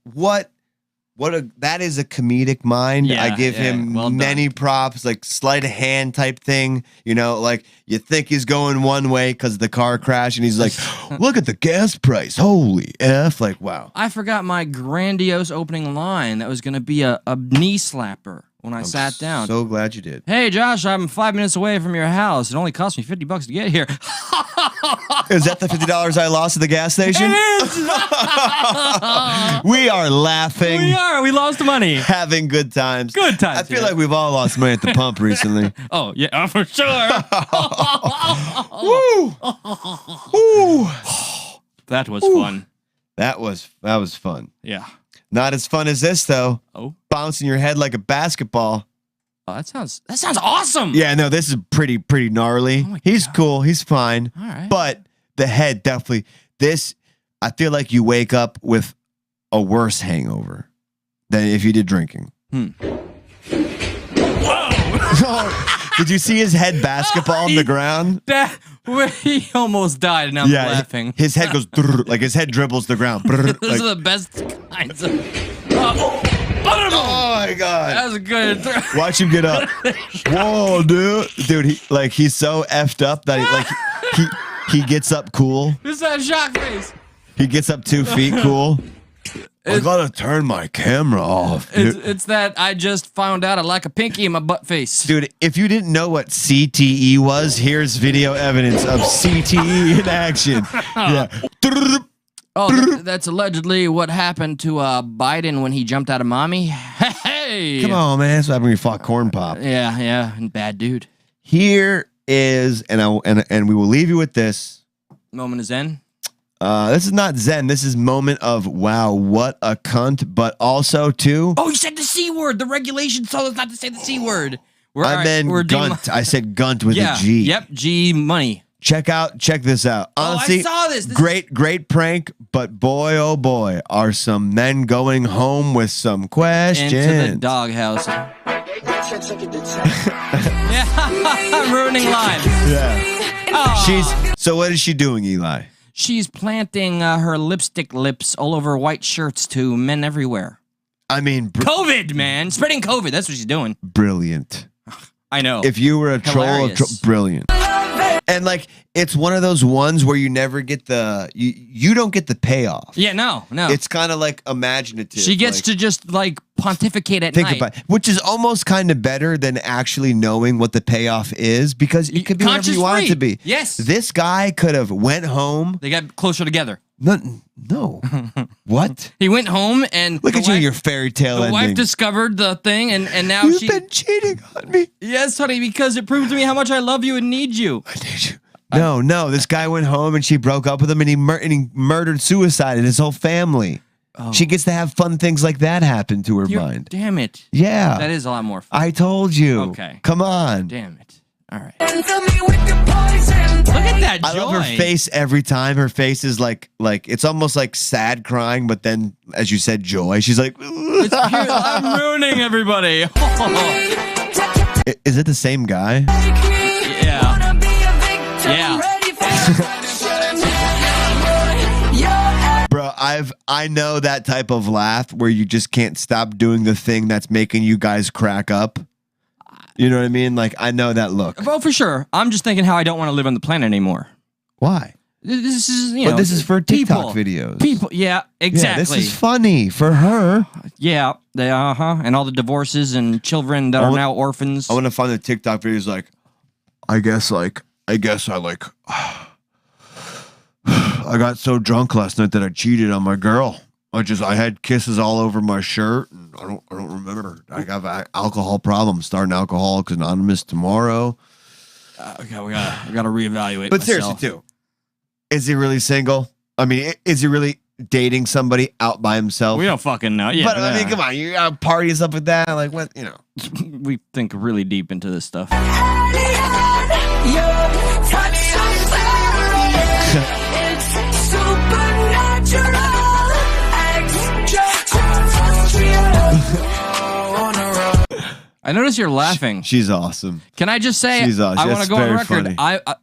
Speaker 2: that is a comedic mind.
Speaker 3: Yeah,
Speaker 2: I give him many props, like sleight of hand type thing. You know, like you think he's going one way because of the car crash, and he's like, "Look at the gas price, holy f!" Like, wow.
Speaker 3: I forgot my grandiose opening line. That was gonna be a knee slapper when I sat down.
Speaker 2: So glad you did.
Speaker 3: Hey, Josh, I'm 5 minutes away from your house. It only cost me $50 to get here.
Speaker 2: Is that the $50 I lost at the gas station?
Speaker 3: It is.
Speaker 2: We are laughing.
Speaker 3: We are. We lost money.
Speaker 2: Having good times.
Speaker 3: Good times.
Speaker 2: I feel like we've all lost money at the pump recently.
Speaker 3: Oh, yeah, for sure.
Speaker 2: Woo. Woo.
Speaker 3: That was fun.
Speaker 2: That was fun.
Speaker 3: Yeah.
Speaker 2: Not as fun as this though.
Speaker 3: Oh.
Speaker 2: Bouncing your head like a basketball.
Speaker 3: Oh, that sounds awesome.
Speaker 2: Yeah, no, this is pretty gnarly.
Speaker 3: Oh
Speaker 2: He's cool. He's fine.
Speaker 3: All right.
Speaker 2: But the head definitely. I feel like you wake up with a worse hangover than if you did drinking.
Speaker 3: Whoa.
Speaker 2: Did you see his head basketball on the ground?
Speaker 3: He almost died, and I'm laughing.
Speaker 2: His head goes like his head dribbles the ground.
Speaker 3: Those are the best kinds of. Oh
Speaker 2: my god,
Speaker 3: that was a good.
Speaker 2: Watch him get up. Whoa, dude, he's so effed up that he gets up cool.
Speaker 3: This is that shock face.
Speaker 2: He gets up 2 feet cool. I gotta turn my camera off.
Speaker 3: It's that I just found out I like a pinky in my butt face.
Speaker 2: Dude, if you didn't know what CTE was, here's video evidence of CTE in action. Yeah.
Speaker 3: Oh, that's allegedly what happened to Biden when he jumped out of mommy. Hey!
Speaker 2: Come on, man. That's what happened when you fought Corn Pop.
Speaker 3: Yeah, and bad dude.
Speaker 2: Here is, and we will leave you with this.
Speaker 3: Moment of zen.
Speaker 2: This is not zen. This is moment of wow, what a cunt, but also too.
Speaker 3: Oh, you said the C word. The regulations told us not to say the C word.
Speaker 2: I meant gunt. I said gunt with a G.
Speaker 3: Yep, G money.
Speaker 2: Check this out. Honestly,
Speaker 3: I saw this.
Speaker 2: Great prank, but boy, oh boy, are some men going home with some questions.
Speaker 3: Into the doghouse. Yeah, ruining lives.
Speaker 2: Yeah.
Speaker 3: Oh.
Speaker 2: So what is she doing, Eli?
Speaker 3: She's planting her lipstick lips all over white shirts to men everywhere.
Speaker 2: I mean,
Speaker 3: COVID, man, spreading COVID. That's what she's doing.
Speaker 2: Brilliant.
Speaker 3: I know.
Speaker 2: If you were a troll, brilliant. And like, it's one of those ones where you never get you don't get the payoff.
Speaker 3: Yeah, no.
Speaker 2: It's kind of like imaginative.
Speaker 3: She gets to just like pontificate at night.
Speaker 2: About it, which is almost kind of better than actually knowing what the payoff is, because it could be whatever you want it to be.
Speaker 3: Yes.
Speaker 2: This guy could have went home.
Speaker 3: They got closer together.
Speaker 2: No. What?
Speaker 3: He went home and
Speaker 2: look at you, your fairy tale ending.
Speaker 3: The wife discovered the thing, and now
Speaker 2: you've been cheating on me.
Speaker 3: Yes, honey, because it proved to me how much I love you and need you.
Speaker 2: I need you. No. This guy went home and she broke up with him, and he murdered, suicided his whole family. Oh. She gets to have fun things like that happen to her mind.
Speaker 3: Damn it.
Speaker 2: Yeah.
Speaker 3: That is a lot more fun.
Speaker 2: I told you.
Speaker 3: Okay.
Speaker 2: Come on.
Speaker 3: Damn it. All right. Look at that joy.
Speaker 2: I love her face every time. Her face is like it's almost like sad crying, but then, as you said, joy. She's like,
Speaker 3: it's cute. I'm ruining everybody.
Speaker 2: Is it the same guy?
Speaker 3: Yeah.
Speaker 2: Bro, I know that type of laugh where you just can't stop doing the thing that's making you guys crack up. You know what I mean? Like, I know that look.
Speaker 3: Well, for sure. I'm just thinking how I don't want to live on the planet anymore.
Speaker 2: Why?
Speaker 3: This is,
Speaker 2: But this is for TikTok videos.
Speaker 3: People, yeah, exactly.
Speaker 2: Yeah, this is funny for her.
Speaker 3: Yeah, and all the divorces and children that are now orphans.
Speaker 2: I want to find the TikTok videos like, I guess I got so drunk last night that I cheated on my girl. I had kisses all over my shirt, and I don't remember. I have an alcohol problem. Starting Alcoholics Anonymous tomorrow.
Speaker 3: Okay, we gotta reevaluate.
Speaker 2: But seriously, too, is he really single? I mean, is he really dating somebody out by himself?
Speaker 3: We don't fucking know. Yeah,
Speaker 2: but I mean, come on, you got parties up with that, like what? You know,
Speaker 3: we think really deep into this stuff. I notice you're laughing.
Speaker 2: She's awesome.
Speaker 3: Can I just say,
Speaker 2: She's awesome.
Speaker 3: I want to go on
Speaker 2: Very
Speaker 3: record.
Speaker 2: funny.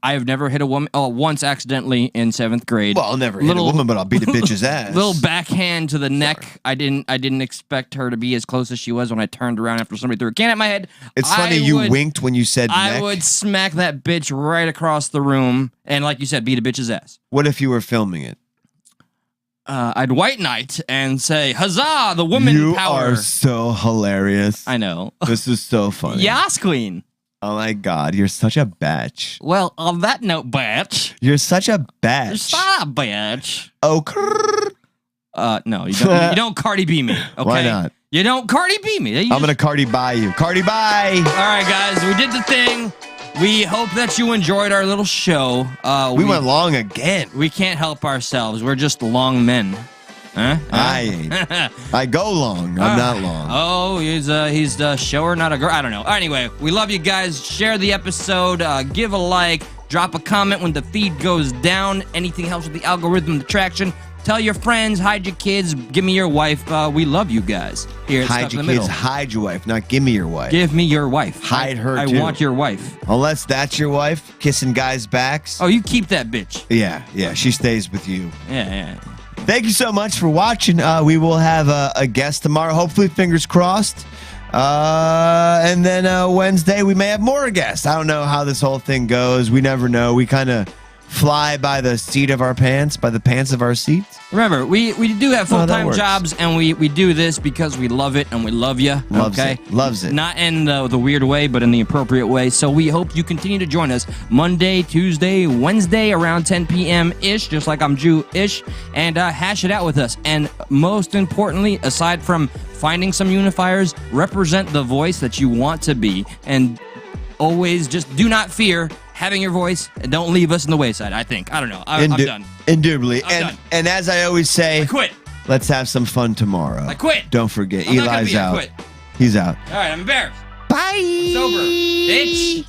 Speaker 3: I have never hit a woman. Oh, once accidentally in 7th grade.
Speaker 2: Well, I'll never hit a woman, but I'll beat a bitch's ass.
Speaker 3: Little backhand to the neck. I didn't expect her to be as close as she was when I turned around after somebody threw a can at my head.
Speaker 2: It's funny you winked when you said
Speaker 3: I
Speaker 2: neck.
Speaker 3: would smack that bitch right across the room and, like you said, beat a bitch's ass.
Speaker 2: What if you were filming it?
Speaker 3: I'd white knight and say, "Huzzah, the woman
Speaker 2: You
Speaker 3: power!"
Speaker 2: are so hilarious.
Speaker 3: I know.
Speaker 2: This is so funny.
Speaker 3: Yas, queen.
Speaker 2: Oh my God, you're such a bitch.
Speaker 3: Well, on that note, bitch.
Speaker 2: You're such a bitch.
Speaker 3: You're such a bitch.
Speaker 2: Oh,
Speaker 3: no, you don't. You don't Cardi B me. Okay?
Speaker 2: Why not?
Speaker 3: You don't Cardi B me.
Speaker 2: I'm gonna Cardi by you. Cardi bye.
Speaker 3: All right, guys, we did the thing. We hope that you enjoyed our little show.
Speaker 2: We went long again.
Speaker 3: We can't help ourselves. We're just long men. Huh?
Speaker 2: I go long. I'm not long.
Speaker 3: Oh, he's the shower, not a girl. I don't know. Anyway, we love you guys. Share the episode. Give a like. Drop a comment when the feed goes down. Anything helps with the algorithm, the traction. Tell your friends, hide your kids, give me your wife. We love you guys. Here,
Speaker 2: hide your kids, hide your wife, not give me your wife.
Speaker 3: Give me your wife.
Speaker 2: Hide her
Speaker 3: I
Speaker 2: too.
Speaker 3: want your wife.
Speaker 2: Unless that's your wife, kissing guys' backs.
Speaker 3: Oh, you keep that bitch.
Speaker 2: Yeah, she stays with you.
Speaker 3: Yeah.
Speaker 2: Thank you so much for watching. We will have a guest tomorrow, hopefully, fingers crossed. And then Wednesday, we may have more guests. I don't know how this whole thing goes. We never know. We kind of fly by the seat of our pants, by the pants of our seats.
Speaker 3: Remember, we do have full-time jobs, and we do this because we love it and we love you.
Speaker 2: Loves it.
Speaker 3: Not in the weird way, but in the appropriate way. So we hope you continue to join us Monday, Tuesday, Wednesday around 10 p.m.-ish, just like I'm Jew-ish, and hash it out with us. And most importantly, aside from finding some unifiers, represent the voice that you want to be, and always just do not fear having your voice, and don't leave us in the wayside, I think. I don't know. I'm done.
Speaker 2: Indubitably.
Speaker 3: I'm done.
Speaker 2: And as I always say,
Speaker 3: I quit.
Speaker 2: Let's have some fun tomorrow.
Speaker 3: I quit.
Speaker 2: Don't forget,
Speaker 3: I'm not gonna
Speaker 2: Eli's
Speaker 3: be. I
Speaker 2: out.
Speaker 3: quit.
Speaker 2: He's out.
Speaker 3: All right, I'm embarrassed.
Speaker 2: Bye.
Speaker 3: Sober. Bitch.